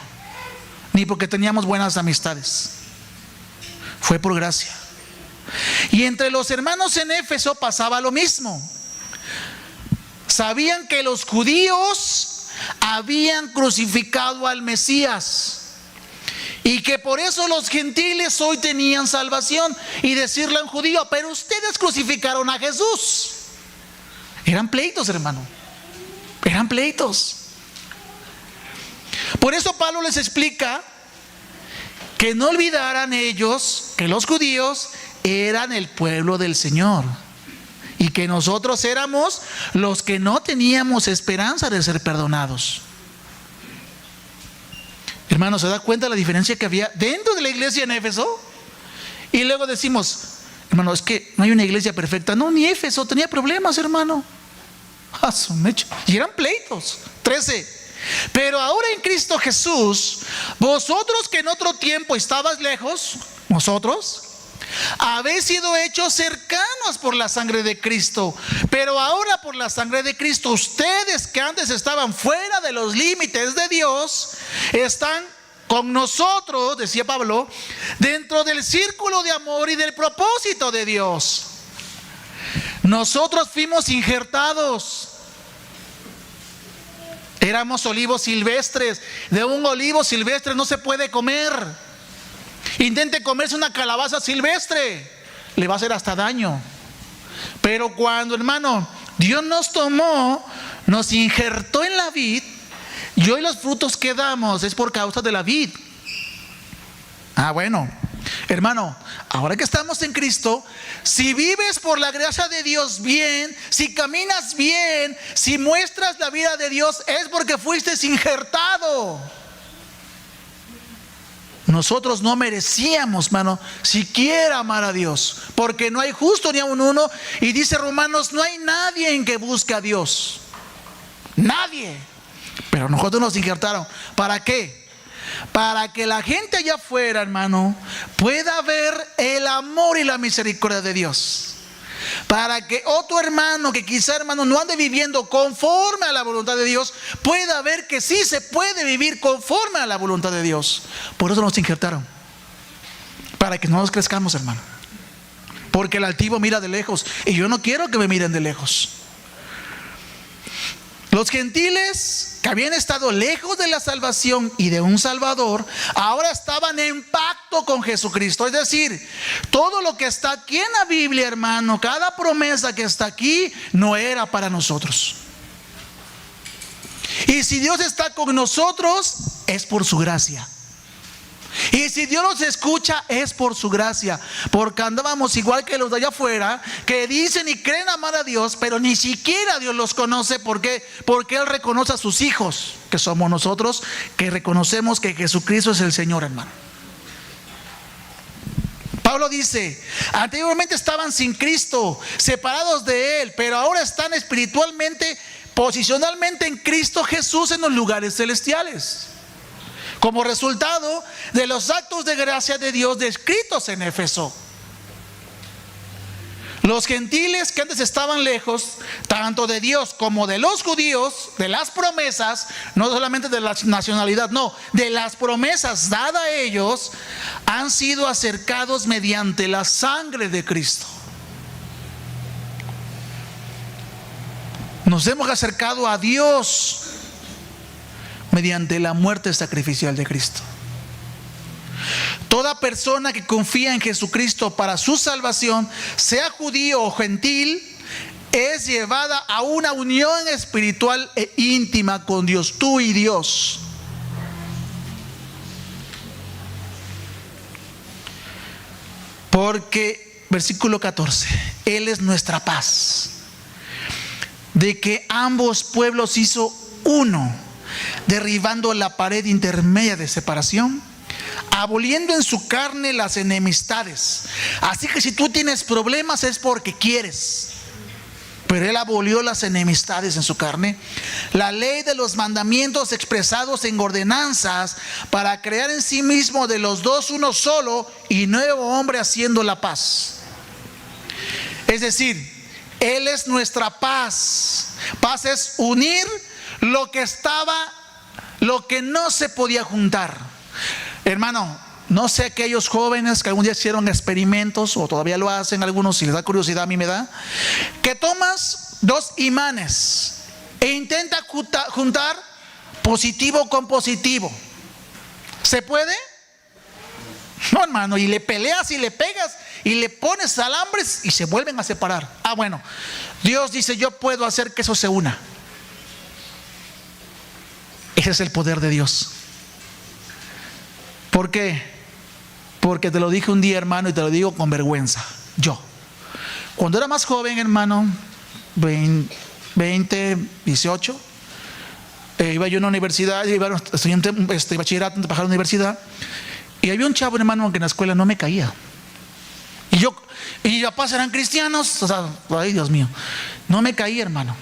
ni porque teníamos buenas amistades. Fue por gracia. Y entre los hermanos en Éfeso pasaba lo mismo. Sabían que los judíos habían crucificado al Mesías y que por eso los gentiles hoy tenían salvación. Y decirle a un judío, pero ustedes crucificaron a Jesús. Eran pleitos, hermano. Eran pleitos. Por eso Pablo les explica que no olvidaran ellos que los judíos eran el pueblo del Señor y que nosotros éramos los que no teníamos esperanza de ser perdonados. Hermano, ¿se da cuenta de la diferencia que había dentro de la iglesia en Éfeso? Y luego decimos, hermano, es que no hay una iglesia perfecta. No, ni Éfeso tenía problemas, hermano. Y eran pleitos. 13. Pero ahora en Cristo Jesús, vosotros que en otro tiempo estabas lejos, vosotros habéis sido hechos cercanos por la sangre de Cristo. Pero ahora por la sangre de Cristo, ustedes que antes estaban fuera de los límites de Dios, están con nosotros, decía Pablo, dentro del círculo de amor y del propósito de Dios. Nosotros fuimos injertados. Éramos olivos silvestres. De un olivo silvestre no se puede comer. Intente comerse una calabaza silvestre, le va a hacer hasta daño. Pero cuando, hermano, Dios nos tomó, nos injertó en la vid, y hoy los frutos que damos es por causa de la vid. Bueno, hermano, ahora que estamos en Cristo, si vives por la gracia de Dios bien, si caminas bien, si muestras la vida de Dios, es porque fuiste injertado. Nosotros no merecíamos, hermano, siquiera amar a Dios, porque no hay justo ni aun uno. Y dice Romanos, no hay nadie en que busque a Dios. Nadie. Pero nosotros nos injertaron. ¿Para qué? Para que la gente allá afuera, hermano, pueda ver el amor y la misericordia de Dios. Para que otro hermano que quizá, hermano, no ande viviendo conforme a la voluntad de Dios, pueda ver que sí se puede vivir conforme a la voluntad de Dios. Por eso nos injertaron, para que no nos crezcamos, hermano. Porque el altivo mira de lejos, y yo no quiero que me miren de lejos. Los gentiles que habían estado lejos de la salvación y de un Salvador, ahora estaban en pacto con Jesucristo. Es decir, todo lo que está aquí en la Biblia, hermano, cada promesa que está aquí, no era para nosotros. Y si Dios está con nosotros, es por su gracia. Y si Dios nos escucha, es por su gracia. Porque andábamos igual que los de allá afuera, que dicen y creen amar a Dios, pero ni siquiera Dios los conoce. ¿Por qué? Porque Él reconoce a sus hijos, que somos nosotros, que reconocemos que Jesucristo es el Señor, hermano. Pablo dice, anteriormente estaban sin Cristo, separados de Él, pero ahora están espiritualmente, posicionalmente en Cristo Jesús en los lugares celestiales, como resultado de los actos de gracia de Dios descritos en Éfeso. Los gentiles que antes estaban lejos, tanto de Dios como de los judíos, de las promesas, no solamente de la nacionalidad, no, de las promesas dadas a ellos, han sido acercados mediante la sangre de Cristo. Nos hemos acercado a Dios mediante la muerte sacrificial de Cristo. Toda persona que confía en Jesucristo para su salvación, sea judío o gentil, es llevada a una unión espiritual e íntima con Dios, tú y Dios. Porque, versículo 14, Él es nuestra paz, de que ambos pueblos hizo uno, derribando la pared intermedia de separación, aboliendo en su carne las enemistades. Así que si tú tienes problemas es porque quieres, pero Él abolió las enemistades en su carne, la ley de los mandamientos expresados en ordenanzas, para crear en sí mismo de los dos uno solo y nuevo hombre, haciendo la paz. Es decir, Él es nuestra paz. Paz es unir lo que no se podía juntar. Hermano, no sé, aquellos jóvenes que algún día hicieron experimentos, o todavía lo hacen algunos, si les da curiosidad, a mí me da, que tomas dos imanes e intenta juntar positivo con positivo. ¿Se puede? No, hermano, y le peleas y le pegas y le pones alambres y se vuelven a separar. Bueno, Dios dice, yo puedo hacer que eso se una. Ese es el poder de Dios. ¿Por qué? Porque te lo dije un día, hermano, y te lo digo con vergüenza. Yo, cuando era más joven, hermano, 20, 18, iba yo a una universidad, estudiante, bachillerato, antes de bajar a la universidad, y había un chavo, hermano, que en la escuela no me caía. Y mis papás eran cristianos, o sea, ay, Dios mío, no me caía, hermano.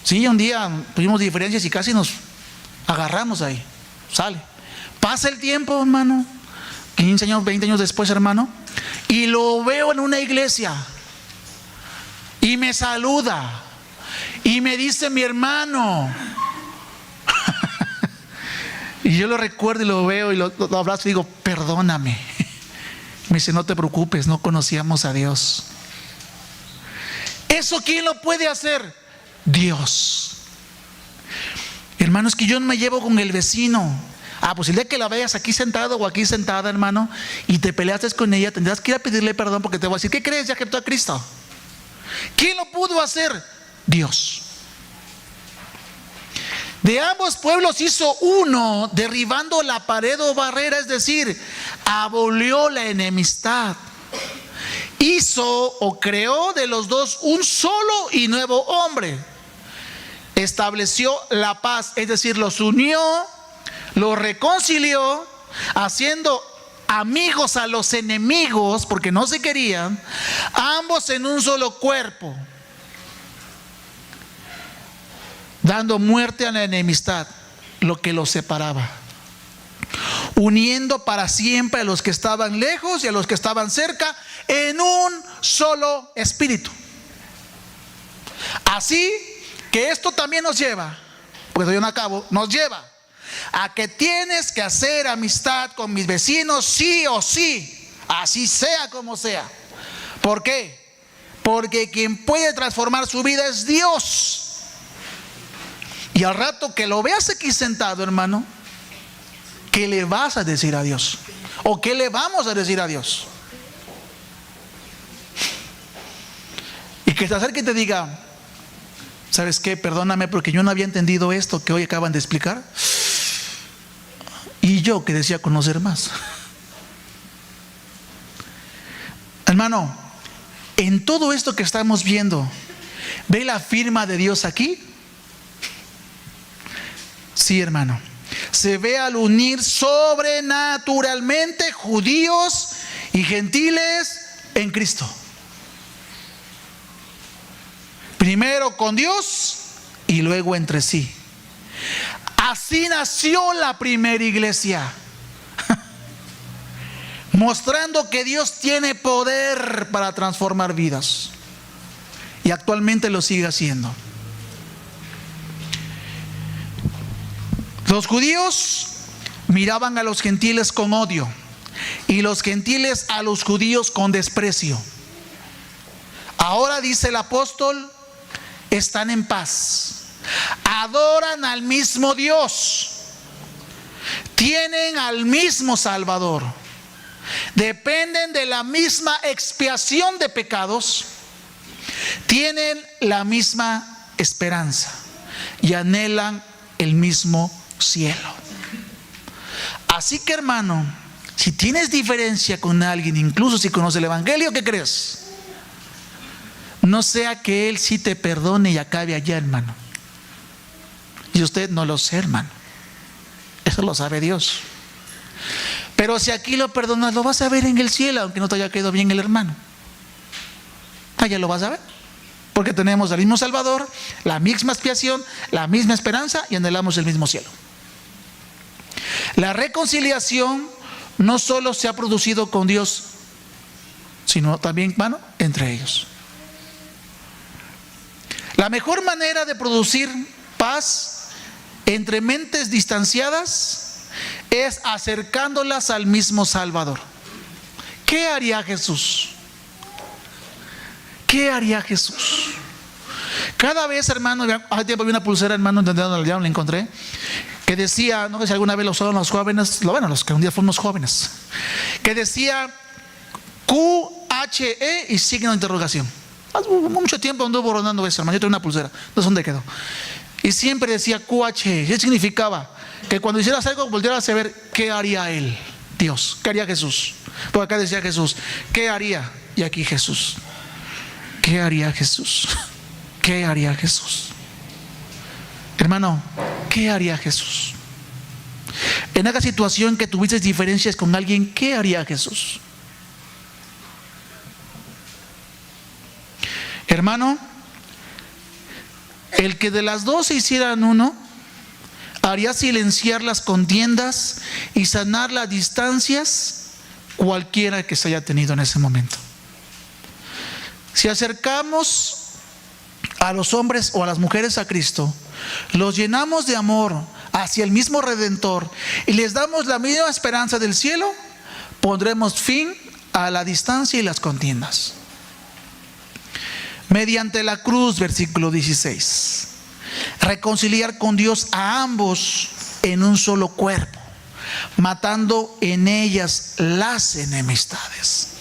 Sí, un día tuvimos diferencias y casi nos agarramos ahí. Sale. Pasa el tiempo, hermano, 15 años, 20 años después, hermano, y lo veo en una iglesia y me saluda y me dice, mi hermano. Y yo lo recuerdo y lo veo y lo abrazo y digo, perdóname. Me dice, no te preocupes, no conocíamos a Dios. ¿Eso quién lo puede hacer? Dios. Hermano, es que yo no me llevo con el vecino. Pues el día que la veas aquí sentado o aquí sentada, hermano, y te peleaste con ella, tendrás que ir a pedirle perdón, porque te voy a decir, ¿qué crees? Ya aceptó a Cristo. ¿Quién lo pudo hacer? Dios. De ambos pueblos hizo uno, derribando la pared o barrera, es decir, abolió la enemistad. Hizo o creó de los dos un solo y nuevo hombre. Estableció la paz, es decir, los unió, los reconcilió, haciendo amigos a los enemigos, porque no se querían, ambos en un solo cuerpo, dando muerte a la enemistad, lo que los separaba, uniendo para siempre a los que estaban lejos y a los que estaban cerca en un solo espíritu. Así que esto también nos lleva, pues yo no acabo, nos lleva a que tienes que hacer amistad con mis vecinos sí o sí, así sea como sea. ¿Por qué? Porque quien puede transformar su vida es Dios. Y al rato que lo veas aquí sentado, hermano, ¿qué le vas a decir a Dios? ¿O qué le vamos a decir a Dios? Y que se acerque y te diga: ¿sabes qué? Perdóname porque yo no había entendido esto que hoy acaban de explicar. Y yo que decía conocer más. Hermano, en todo esto que estamos viendo, ¿ve la firma de Dios aquí? Sí, hermano. Se ve al unir sobrenaturalmente judíos y gentiles en Cristo. Primero con Dios y luego entre sí. Así nació la primera iglesia, mostrando que Dios tiene poder para transformar vidas, y actualmente lo sigue haciendo. Los judíos miraban a los gentiles con odio y los gentiles a los judíos con desprecio. Ahora, dice el apóstol, están en paz. Adoran al mismo Dios, tienen al mismo Salvador, dependen de la misma expiación de pecados, tienen la misma esperanza y anhelan el mismo cielo. Así que, hermano, si tienes diferencia con alguien, incluso si conoce el Evangelio, ¿qué crees? No sea que él sí te perdone y acabe allá, hermano. Y usted no lo sé, hermano. Eso lo sabe Dios. Pero si aquí lo perdonas, lo vas a ver en el cielo, aunque no te haya quedado bien el hermano. Allá lo vas a ver. Porque tenemos el mismo Salvador, la misma expiación, la misma esperanza y anhelamos el mismo cielo. La reconciliación no solo se ha producido con Dios, sino también, hermano, entre ellos. La mejor manera de producir paz entre mentes distanciadas es acercándolas al mismo Salvador. ¿Qué haría Jesús? ¿Qué haría Jesús? Cada vez, hermano, hace tiempo vi una pulsera, hermano, ya no la encontré, que decía, no sé si alguna vez lo usaron los jóvenes, bueno, los que un día fuimos jóvenes, que decía QHE y signo de interrogación. Hace mucho tiempo anduvo rondando eso, hermano. Yo tengo una pulsera, no sé dónde quedó. Y siempre decía QHE. ¿Qué significaba? Que cuando hicieras algo, volvieras a ver qué haría él, Dios, qué haría Jesús. Porque acá decía Jesús, ¿qué haría? Y aquí Jesús, ¿qué haría Jesús? ¿Qué haría Jesús? Hermano, ¿qué haría Jesús? En esa situación que tuviste diferencias con alguien, ¿qué haría Jesús? Hermano, el que de las dos se hicieran uno, haría silenciar las contiendas y sanar las distancias, cualquiera que se haya tenido en ese momento. Si acercamos a los hombres o a las mujeres a Cristo, los llenamos de amor hacia el mismo Redentor y les damos la misma esperanza del cielo, pondremos fin a la distancia y las contiendas. Mediante la cruz, versículo 16, reconciliar con Dios a ambos en un solo cuerpo, matando en ellas las enemistades.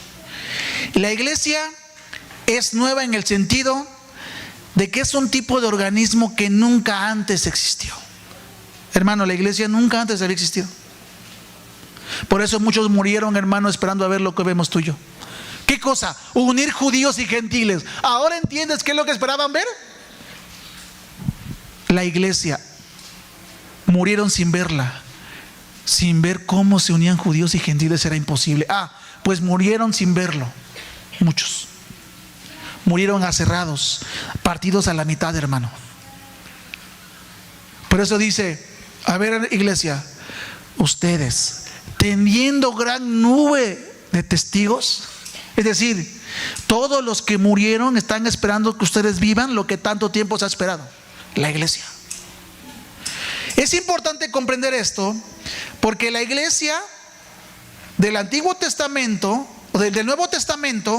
La iglesia es nueva en el sentido de que es un tipo de organismo que nunca antes existió. Hermano, la iglesia nunca antes había existido. Por eso muchos murieron, hermano, esperando a ver lo que vemos tú y yo. ¿Qué cosa? Unir judíos y gentiles. ¿Ahora entiendes qué es lo que esperaban ver? La iglesia. Murieron sin verla. Sin ver cómo se unían judíos y gentiles era imposible. Pues murieron sin verlo. Muchos. Murieron aserrados, partidos a la mitad, hermano. Por eso dice, a ver, iglesia, ustedes, teniendo gran nube de testigos, es decir, todos los que murieron están esperando que ustedes vivan lo que tanto tiempo se ha esperado, la iglesia. Es importante comprender esto, porque la iglesia del Antiguo Testamento, o del Nuevo Testamento,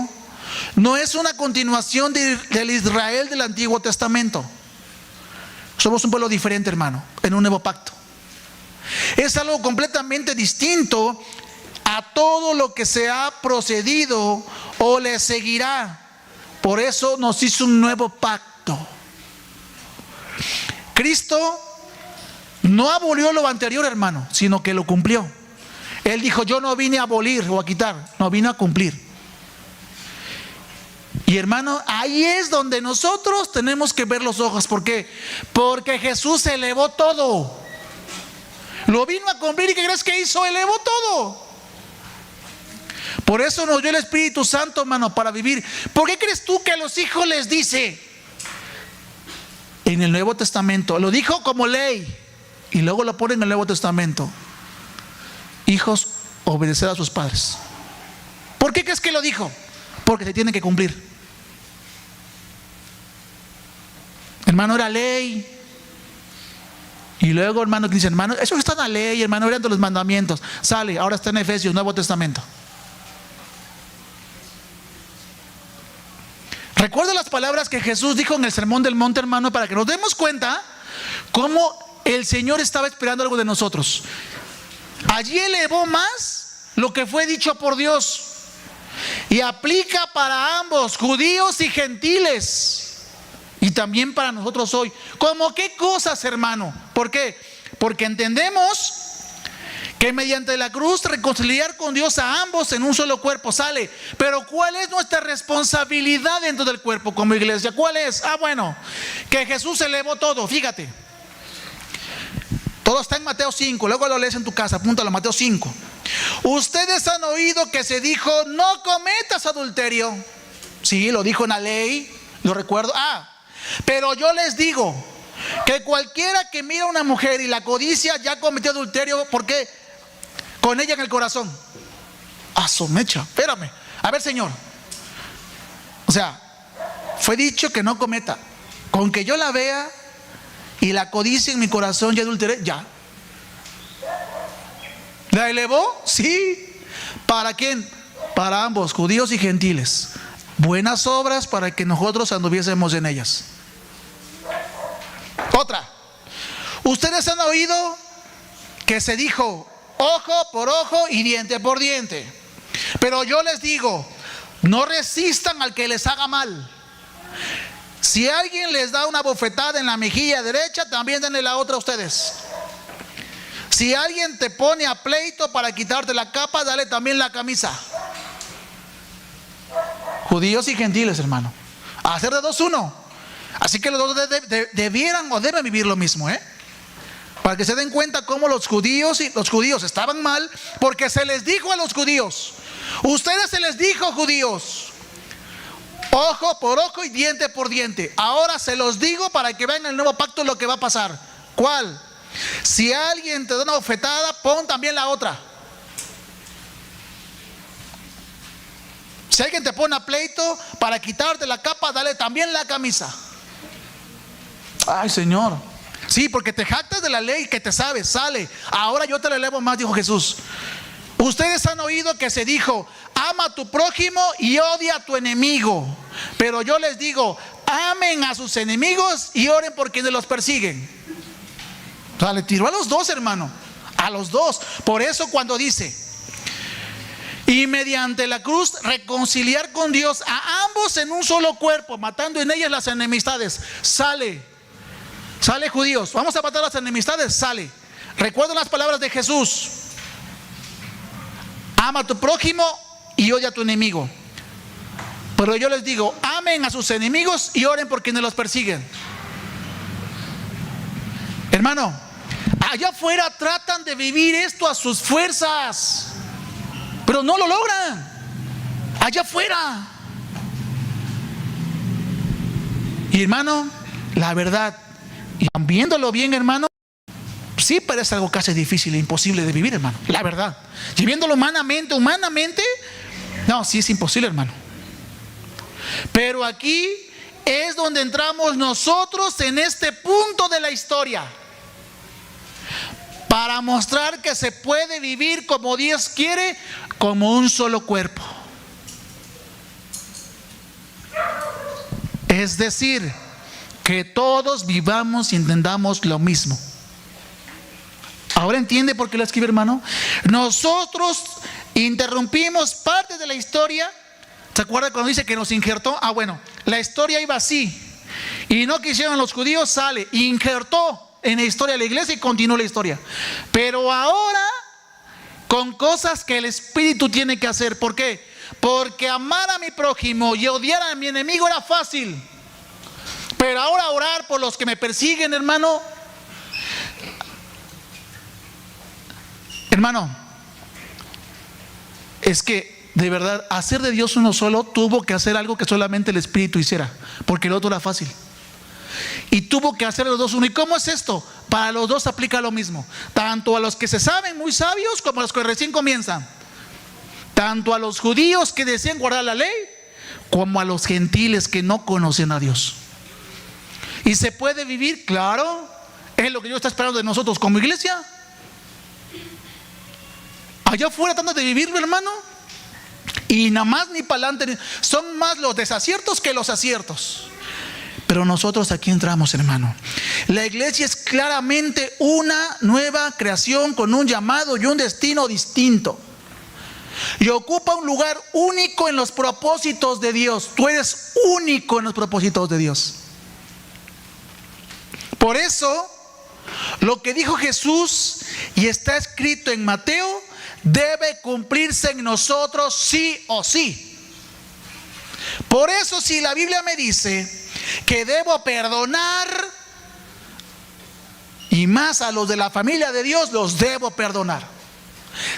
no es una continuación del Israel del Antiguo Testamento. Somos un pueblo diferente, hermano, en un nuevo pacto. Es algo completamente distinto a todo lo que se ha procedido o le seguirá. Por eso nos hizo un nuevo pacto. Cristo no abolió lo anterior, hermano, sino que lo cumplió. Él dijo, yo no vine a abolir o a quitar, no, vine a cumplir. Y hermano, ahí es donde nosotros tenemos que ver los ojos. ¿Por qué? Porque Jesús elevó todo. Lo vino a cumplir. ¿Y qué crees que hizo? Elevó todo. Por eso nos dio el Espíritu Santo, hermano, para vivir. ¿Por qué crees tú que a los hijos les dice? En el Nuevo Testamento lo dijo como ley, y luego lo pone en el Nuevo Testamento: hijos, obedecer a sus padres. ¿Por qué crees que lo dijo? Porque se tiene que cumplir. Hermano, era ley. Y luego, hermano, dice, hermano, eso está en la ley, hermano, eran de los mandamientos. Sale, ahora está en Efesios, Nuevo Testamento. Recuerda las palabras que Jesús dijo en el Sermón del Monte, hermano, para que nos demos cuenta cómo el Señor estaba esperando algo de nosotros. Allí elevó más lo que fue dicho por Dios, y aplica para ambos, judíos y gentiles, y también para nosotros hoy. ¿Cómo qué cosas, hermano? ¿Por qué? Porque entendemos que mediante la cruz reconciliar con Dios a ambos en un solo cuerpo. Sale. Pero ¿cuál es nuestra responsabilidad dentro del cuerpo como iglesia? ¿Cuál es? Bueno, que Jesús elevó todo. Fíjate, todo está en Mateo 5. Luego lo lees en tu casa, apúntalo a Mateo 5. Ustedes han oído que se dijo, no cometas adulterio. Sí, lo dijo en la ley, lo recuerdo. Pero yo les digo que cualquiera que mira a una mujer y la codicia ya cometió adulterio. ¿Por qué? Con ella en el corazón. Su mecha, espérame. A ver, Señor, o sea, fue dicho que no cometa. Con que yo la vea y la codicia en mi corazón, ya adulteré, ya. ¿La elevó? Sí. ¿Para quién? Para ambos, judíos y gentiles. Buenas obras para que nosotros anduviésemos en ellas. Otra. Ustedes han oído que se dijo ojo por ojo y diente por diente. Pero yo les digo, no resistan al que les haga mal. Si alguien les da una bofetada en la mejilla derecha, también denle la otra a ustedes. Si alguien te pone a pleito para quitarte la capa, dale también la camisa. Judíos y gentiles, hermano. Hacer de dos uno. Así que los dos debieran o deben vivir lo mismo, para que se den cuenta cómo los judíos estaban mal, porque se les dijo a los judíos, ustedes se les dijo, judíos, ojo por ojo y diente por diente. Ahora se los digo para que vean en el nuevo pacto lo que va a pasar. ¿Cuál? Si alguien te da una bofetada, pon también la otra. Si alguien te pone a pleito para quitarte la capa, dale también la camisa. Ay, Señor. Sí, porque te jactas de la ley que te sabes, sale. Ahora yo te la elevo más, dijo Jesús. Ustedes han oído que se dijo, ama a tu prójimo y odia a tu enemigo. Pero yo les digo, amen a sus enemigos y oren por quienes los persiguen. O sea, le tiró a los dos, hermano. A los dos. Por eso cuando dice, y mediante la cruz reconciliar con Dios a ambos en un solo cuerpo, matando en ellas las enemistades. Sale judíos, vamos a matar las enemistades, sale. Recuerden las palabras de Jesús: ama a tu prójimo y odia a tu enemigo. Pero yo les digo, amen a sus enemigos y oren por quienes los persiguen. Hermano, allá afuera tratan de vivir esto a sus fuerzas, pero no lo logran. Allá afuera. Y hermano, la verdad, y viéndolo bien, hermano, sí parece algo casi difícil e imposible de vivir, hermano. La verdad. Y viéndolo humanamente, no, sí es imposible, hermano. Pero aquí es donde entramos nosotros en este punto de la historia, para mostrar que se puede vivir como Dios quiere, como un solo cuerpo. Es decir, que todos vivamos y entendamos lo mismo. ¿Ahora entiende por qué lo escribe, hermano? Nosotros interrumpimos parte de la historia. ¿Se acuerda cuando dice que nos injertó? Bueno, la historia iba así y no quisieron los judíos, sale, injertó en la historia de la iglesia y continuó la historia. Pero ahora con cosas que el Espíritu tiene que hacer. ¿Por qué? Porque amar a mi prójimo y odiar a mi enemigo era fácil, pero ahora orar por los que me persiguen, hermano, es que de verdad hacer de Dios uno solo tuvo que hacer algo que solamente el Espíritu hiciera, porque el otro era fácil. Y tuvo que hacer los dos uno. ¿Y cómo es esto? Para los dos aplica lo mismo, tanto a los que se saben muy sabios como a los que recién comienzan, tanto a los judíos que desean guardar la ley como a los gentiles que no conocen a Dios. ¿Y se puede vivir? Claro, es lo que Dios está esperando de nosotros como iglesia. Allá afuera tratan de vivirlo, hermano, y nada más ni para adelante. Son más los desaciertos que los aciertos. Pero nosotros aquí entramos, hermano. La iglesia es claramente una nueva creación con un llamado y un destino distinto, y ocupa un lugar único en los propósitos de Dios. Tú eres único en los propósitos de Dios. Por eso, lo que dijo Jesús y está escrito en Mateo debe cumplirse en nosotros sí o sí. Por eso, si la Biblia me dice que debo perdonar, y más a los de la familia de Dios, los debo perdonar.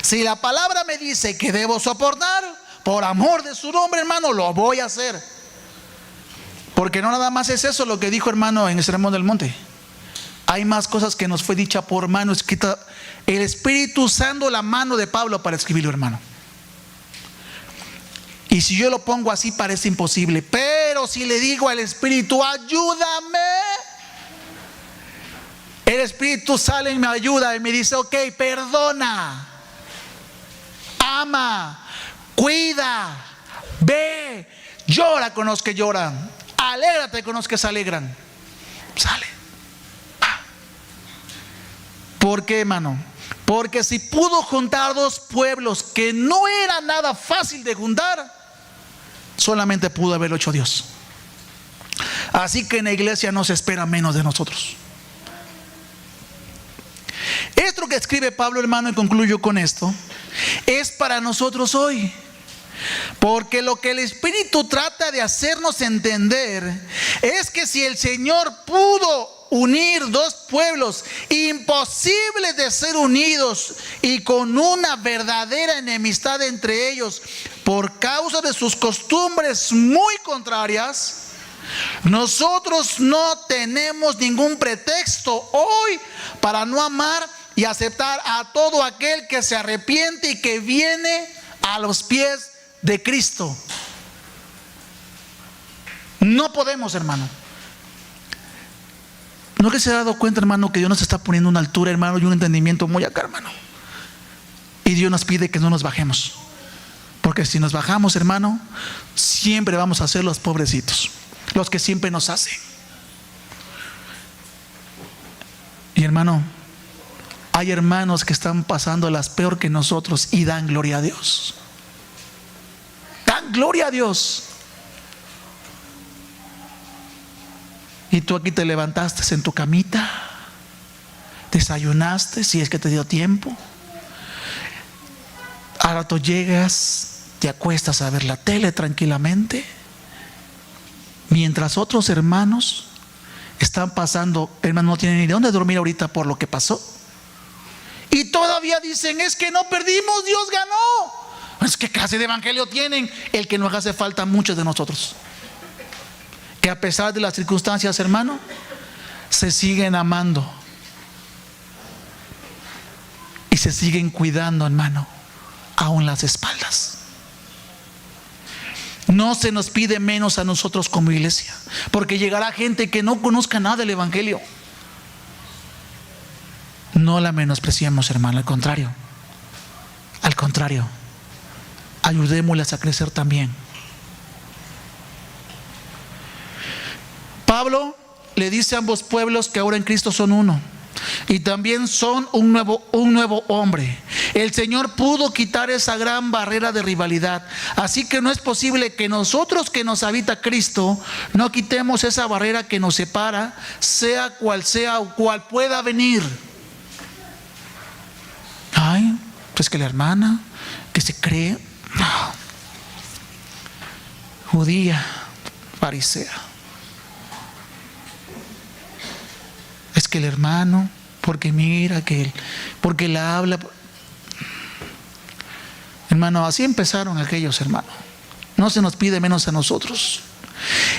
Si la palabra me dice que debo soportar, por amor de su nombre, hermano, lo voy a hacer. Porque no nada más es eso lo que dijo, hermano, en el Sermón del Monte. Hay más cosas que nos fue dicha por mano escrita, el Espíritu usando la mano de Pablo para escribirlo, hermano. Y si yo lo pongo así parece imposible, pero si le digo al Espíritu, ayúdame, el Espíritu sale y me ayuda y me dice, ok, perdona, ama, cuida, ve, llora con los que lloran, alégrate con los que se alegran. Sale. ¿Por qué, hermano? Porque si pudo juntar dos pueblos que no era nada fácil de juntar, solamente pudo haberlo hecho Dios. Así que en la iglesia no se espera menos de nosotros. Esto que escribe Pablo, hermano, y concluyo con esto, es para nosotros hoy. Porque lo que el Espíritu trata de hacernos entender es que si el Señor pudo unir dos pueblos imposibles de ser unidos y con una verdadera enemistad entre ellos por causa de sus costumbres muy contrarias, nosotros no tenemos ningún pretexto hoy para no amar y aceptar a todo aquel que se arrepiente y que viene a los pies de Cristo. No podemos, hermano. ¿No que se ha dado cuenta, hermano, que Dios nos está poniendo una altura, hermano, y un entendimiento muy acá, hermano? Y Dios nos pide que no nos bajemos, porque si nos bajamos, hermano, siempre vamos a ser los pobrecitos, los que siempre nos hacen. Y hermano, hay hermanos que están pasando las peor que nosotros y dan gloria a Dios. Dan gloria a Dios. Y tú aquí te levantaste en tu camita, desayunaste, si es que te dio tiempo. Al rato llegas, te acuestas a ver la tele tranquilamente, mientras otros hermanos están pasando, hermanos, no tienen ni de dónde dormir ahorita por lo que pasó. Y todavía dicen, es que no perdimos, Dios ganó. ¿Qué clase de evangelio tienen? El que nos hace falta a muchos de nosotros. Que a pesar de las circunstancias, hermano, se siguen amando. Y se siguen cuidando, hermano, aún las espaldas. No se nos pide menos a nosotros como iglesia, porque llegará gente que no conozca nada del evangelio. No la menospreciemos, hermano, al contrario, ayudémosles a crecer también. Pablo le dice a ambos pueblos que ahora en Cristo son uno y también son un nuevo hombre. El Señor pudo quitar esa gran barrera de rivalidad, así que no es posible que nosotros, que nos habita Cristo, no quitemos esa barrera que nos separa, sea o cual pueda venir. Ay, pues que la hermana que se cree judía, farisea, es que el hermano, porque mira que él, porque la habla. Hermano, así empezaron aquellos hermanos. No se nos pide menos a nosotros.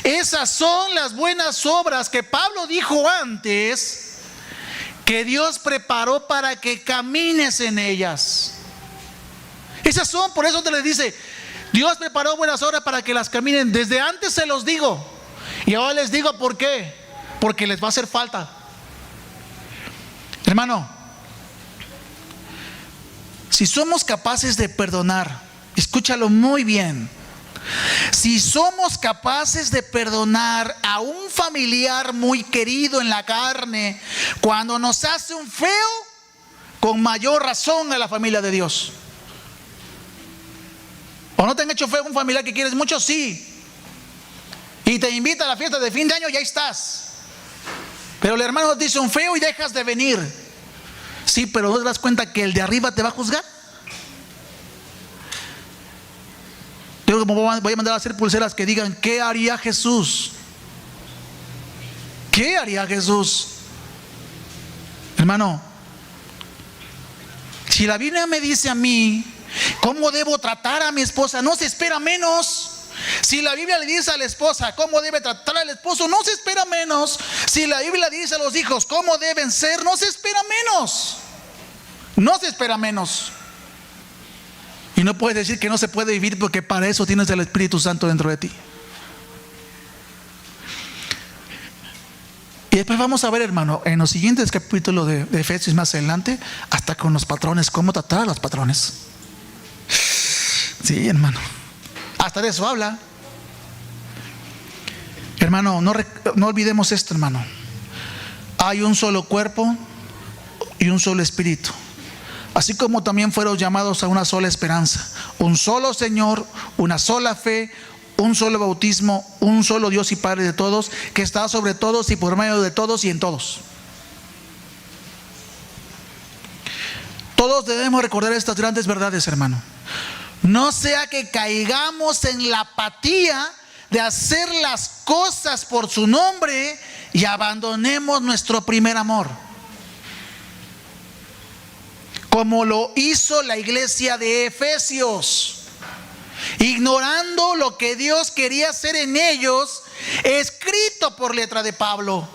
Esas son las buenas obras que Pablo dijo antes, que Dios preparó para que camines en ellas. Esas son, por eso te les dice, Dios preparó buenas obras para que las caminen. Desde antes se los digo, y ahora les digo por qué. Porque les va a hacer falta. Hermano, si somos capaces de perdonar, escúchalo muy bien, si somos capaces de perdonar a un familiar muy querido en la carne, cuando nos hace un feo, con mayor razón a la familia de Dios. ¿O no te han hecho feo un familiar que quieres mucho? Sí. Y te invita a la fiesta de fin de año y ahí estás. Pero el hermano te dice un feo y dejas de venir. Sí, pero ¿no te das cuenta que el de arriba te va a juzgar? Yo voy a mandar a hacer pulseras que digan, ¿qué haría Jesús? ¿Qué haría Jesús? Hermano, si la Biblia me dice a mí cómo debo tratar a mi esposa, no se espera menos. Si la Biblia le dice a la esposa cómo debe tratar al esposo, no se espera menos. Si la Biblia le dice a los hijos cómo deben ser, no se espera menos. No se espera menos. Y no puedes decir que no se puede vivir, porque para eso tienes el Espíritu Santo dentro de ti. Y después vamos a ver, hermano, en los siguientes capítulos de Efesios más adelante, hasta con los patrones, cómo tratar a los patrones. Sí, hermano, hasta de eso habla. Hermano, no olvidemos esto, hermano. Hay un solo cuerpo y un solo espíritu, así como también fueron llamados a una sola esperanza, un solo Señor, una sola fe, un solo bautismo, un solo Dios y Padre de todos, que está sobre todos y por medio de todos y en todos. Todos debemos recordar estas grandes verdades, hermano. No sea que caigamos en la apatía de hacer las cosas por su nombre y abandonemos nuestro primer amor, como lo hizo la iglesia de Efesios, ignorando lo que Dios quería hacer en ellos, escrito por letra de Pablo,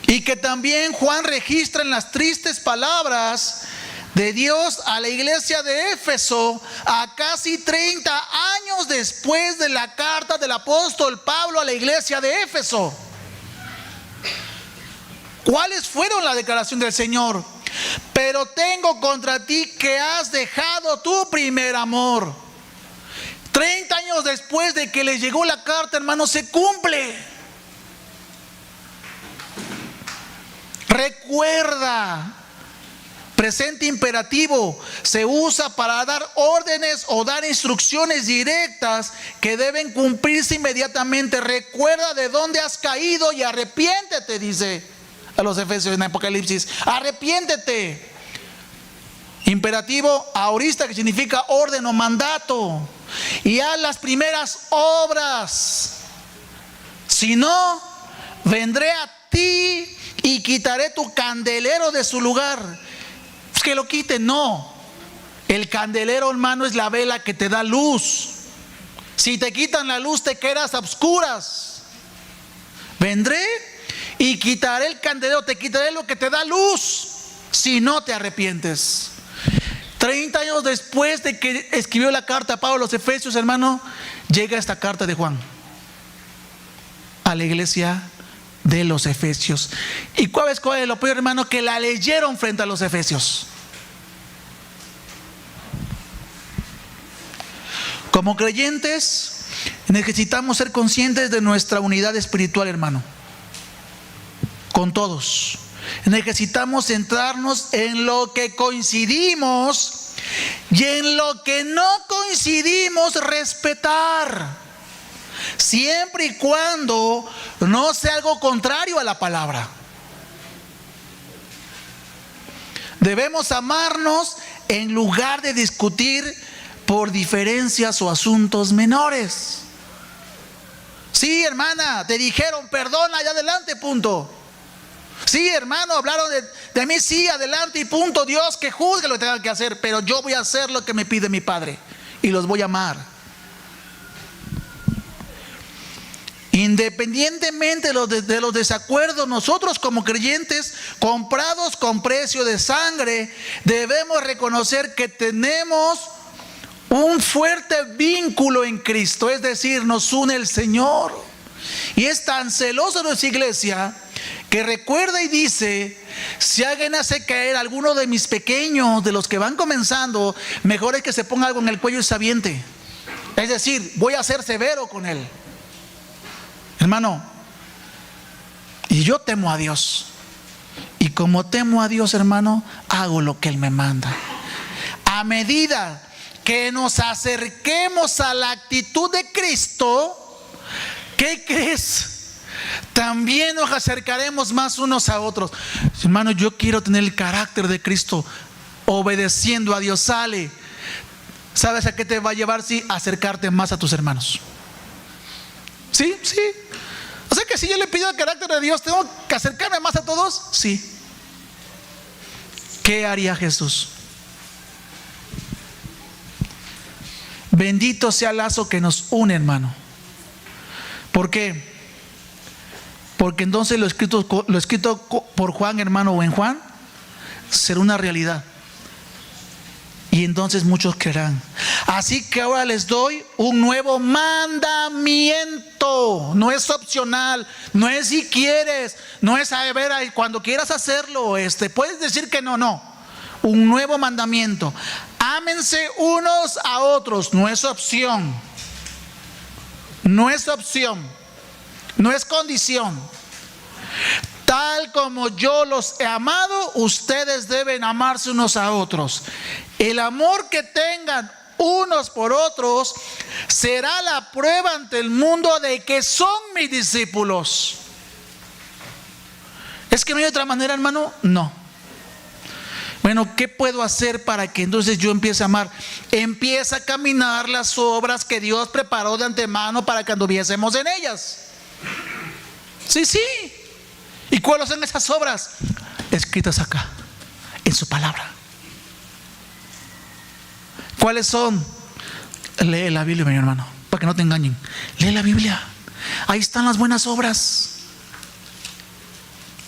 y que también Juan registra en las tristes palabras de Dios a la iglesia de Éfeso, a casi 30 años después de la carta del apóstol Pablo a la iglesia de Éfeso. ¿Cuáles fueron la declaración del Señor? Pero tengo contra ti que has dejado tu primer amor. 30 años después de que les llegó la carta, hermano, se cumple. Presente imperativo se usa para dar órdenes o dar instrucciones directas que deben cumplirse inmediatamente. Recuerda de dónde has caído y arrepiéntete, dice a los Efesios en Apocalipsis. Arrepiéntete. Imperativo aorista, que significa orden o mandato. Y haz las primeras obras. Si no, vendré a ti y quitaré tu candelero de su lugar. Es que lo quite, no. El candelero, hermano, es la vela que te da luz. Si te quitan la luz, te quedas a oscuras. Vendré y quitaré el candelero, te quitaré lo que te da luz, si no te arrepientes. 30 años después de que escribió la carta a Pablo a los Efesios, hermano, llega esta carta de Juan a la iglesia de los Efesios. ¿Y cuál es lo peor, hermano? Que la leyeron frente a los Efesios. Como creyentes necesitamos ser conscientes de nuestra unidad espiritual, hermano, con todos. Necesitamos centrarnos en lo que coincidimos y en lo que no coincidimos respetar, siempre y cuando no sea algo contrario a la palabra. Debemos amarnos en lugar de discutir por diferencias o asuntos menores. Sí, hermana, te dijeron perdona y adelante, punto. Sí, hermano, hablaron de mí, sí, adelante y punto. Dios que juzgue lo que tenga que hacer, pero yo voy a hacer lo que me pide mi Padre y los voy a amar. Independientemente de los desacuerdos, nosotros como creyentes comprados con precio de sangre, debemos reconocer que tenemos un fuerte vínculo en Cristo, es decir, nos une el Señor. Y es tan celoso de nuestra iglesia que recuerda y dice: si alguien hace caer a alguno de mis pequeños, de los que van comenzando, mejor es que se ponga algo en el cuello y se aviente. Es decir, voy a ser severo con él. Hermano, y yo temo a Dios, y como temo a Dios, hermano, hago lo que Él me manda. A medida que nos acerquemos a la actitud de Cristo, ¿qué crees? También nos acercaremos más unos a otros. Hermano, yo quiero tener el carácter de Cristo, obedeciendo a Dios. Sale. ¿Sabes a qué te va a llevar? Sí, acercarte más a tus hermanos. Sí, sí. O sea que si yo le pido el carácter de Dios, ¿tengo que acercarme más a todos? Sí. ¿Qué haría Jesús? Bendito sea el lazo que nos une, hermano. ¿Por qué? Porque entonces lo escrito por Juan, hermano, o en Juan, será una realidad. Y entonces muchos creerán. Así que ahora les doy un nuevo mandamiento. No es opcional, no es si quieres, no es a ver, cuando quieras hacerlo, puedes decir que no. Un nuevo mandamiento. Ámense unos a otros. No es opción. No es opción. No es condición. Tal como yo los he amado, ustedes deben amarse unos a otros. El amor que tengan unos por otros será la prueba ante el mundo de que son mis discípulos. ¿Es que no hay otra manera, hermano? No. Bueno, ¿qué puedo hacer para que entonces yo empiece a amar? Empieza a caminar las obras que Dios preparó de antemano para que anduviésemos en ellas. Sí. ¿Y cuáles son esas obras? Escritas acá, en su palabra. ¿Cuáles son? Lee la Biblia, mi hermano, para que no te engañen. Lee la Biblia. Ahí están las buenas obras.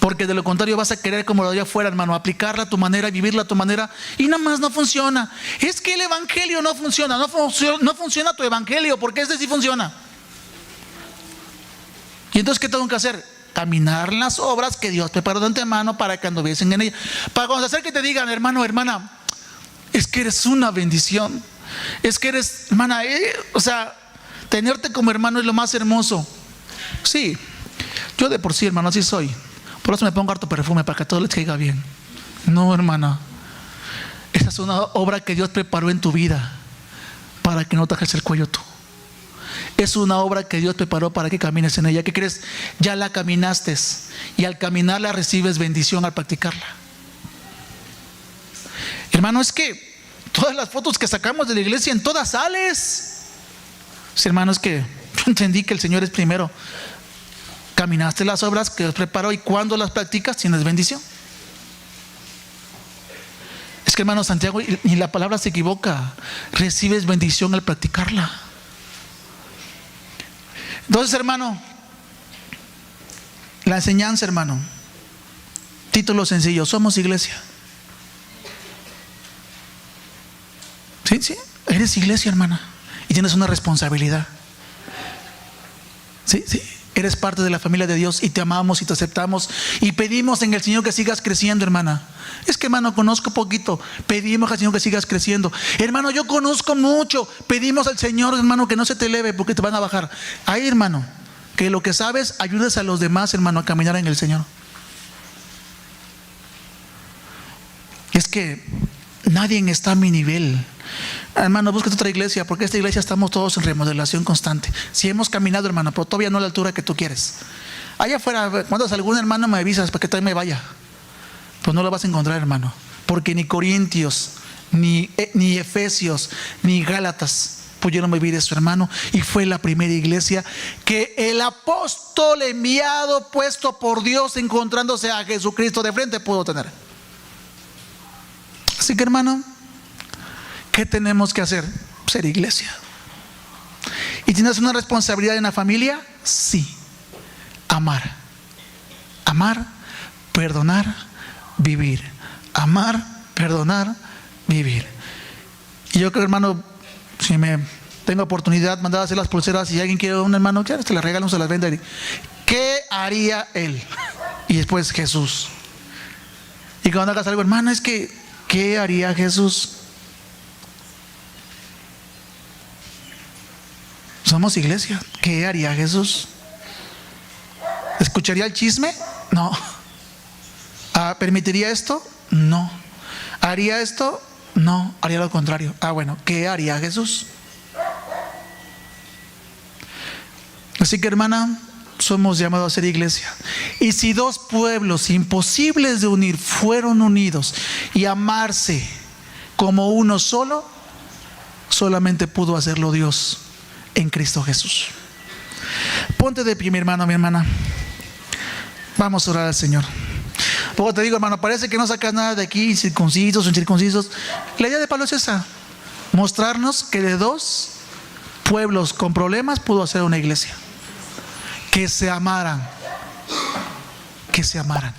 Porque de lo contrario vas a querer como lo de afuera, hermano, aplicarla a tu manera, vivirla a tu manera, y nada más no funciona. Es que el evangelio no funciona. No funciona tu evangelio, porque este sí funciona. Y entonces, ¿qué tengo que hacer? Caminar las obras que Dios preparó de antemano para que anduviesen en ellas. Para cuando se acerque y te digan: hermano, hermana, es que eres una bendición. Es que eres, hermana, o sea, tenerte como hermano es lo más hermoso. Sí, yo de por sí, hermano, así soy. Por eso me pongo harto perfume para que a todos les caiga bien. No, hermana, una obra que Dios preparó en tu vida para que no te bajes el cuello tú. Es una obra que Dios preparó para que camines en ella. ¿Qué crees? Ya la caminaste, y al caminarla recibes bendición al practicarla. Hermano, es que todas las fotos que sacamos de la iglesia, en todas sales. Sí, hermano, es que yo entendí que el Señor es primero. Caminaste las obras que Dios preparó, y cuando las practicas tienes bendición. Es que, hermano, Santiago, ni la palabra se equivoca. Recibes bendición al practicarla. Entonces, hermano, la enseñanza, hermano, título sencillo: somos iglesia. Sí, eres iglesia, hermana, y tienes una responsabilidad. Sí, eres parte de la familia de Dios, y te amamos y te aceptamos, y pedimos en el Señor que sigas creciendo, hermana. Es que, hermano, conozco poquito, pedimos al Señor que sigas creciendo. Hermano, yo conozco mucho, pedimos al Señor, hermano, que no se te eleve porque te van a bajar. Ahí, hermano, que lo que sabes ayudes a los demás, hermano, a caminar en el Señor. Es que nadie está a mi nivel. Hermano, búscate otra iglesia, porque esta iglesia estamos todos en remodelación constante. Si hemos caminado, hermano, pero todavía no a la altura que tú quieres. Allá afuera, cuando algún hermano me avisas para que también me vaya. Pues no lo vas a encontrar, hermano, porque ni Corintios, ni Efesios, ni Gálatas pudieron vivir eso, hermano. Y fue la primera iglesia que el apóstol enviado, puesto por Dios, encontrándose a Jesucristo de frente, pudo tener. Así que, hermano, ¿qué tenemos que hacer? Ser iglesia. ¿Y tienes una responsabilidad en la familia? Sí. Amar, perdonar, vivir. Amar, perdonar, vivir. Y yo creo, hermano, si me tengo oportunidad, mandar a hacer las pulseras. Si alguien quiere un hermano, ya te las regalan, se las vende. ¿Qué haría él? Y después Jesús. Y cuando hagas algo, hermano, es que ¿qué haría Jesús? Somos iglesia. ¿Qué haría Jesús? ¿Escucharía el chisme? No. ¿Permitiría esto? No. ¿Haría esto? No. Haría lo contrario. Bueno, ¿qué haría Jesús? Así que, hermana, somos llamados a ser iglesia. Y si dos pueblos imposibles de unir fueron unidos y amarse como uno solo, solamente pudo hacerlo Dios en Cristo Jesús. Ponte de pie, mi hermano, mi hermana. Vamos a orar al Señor. Luego te digo, hermano, parece que no sacas nada de aquí, circuncisos o incircuncisos. La idea de Pablo es esa: mostrarnos que de dos pueblos con problemas pudo hacer una iglesia. Que se amaran. Que se amaran.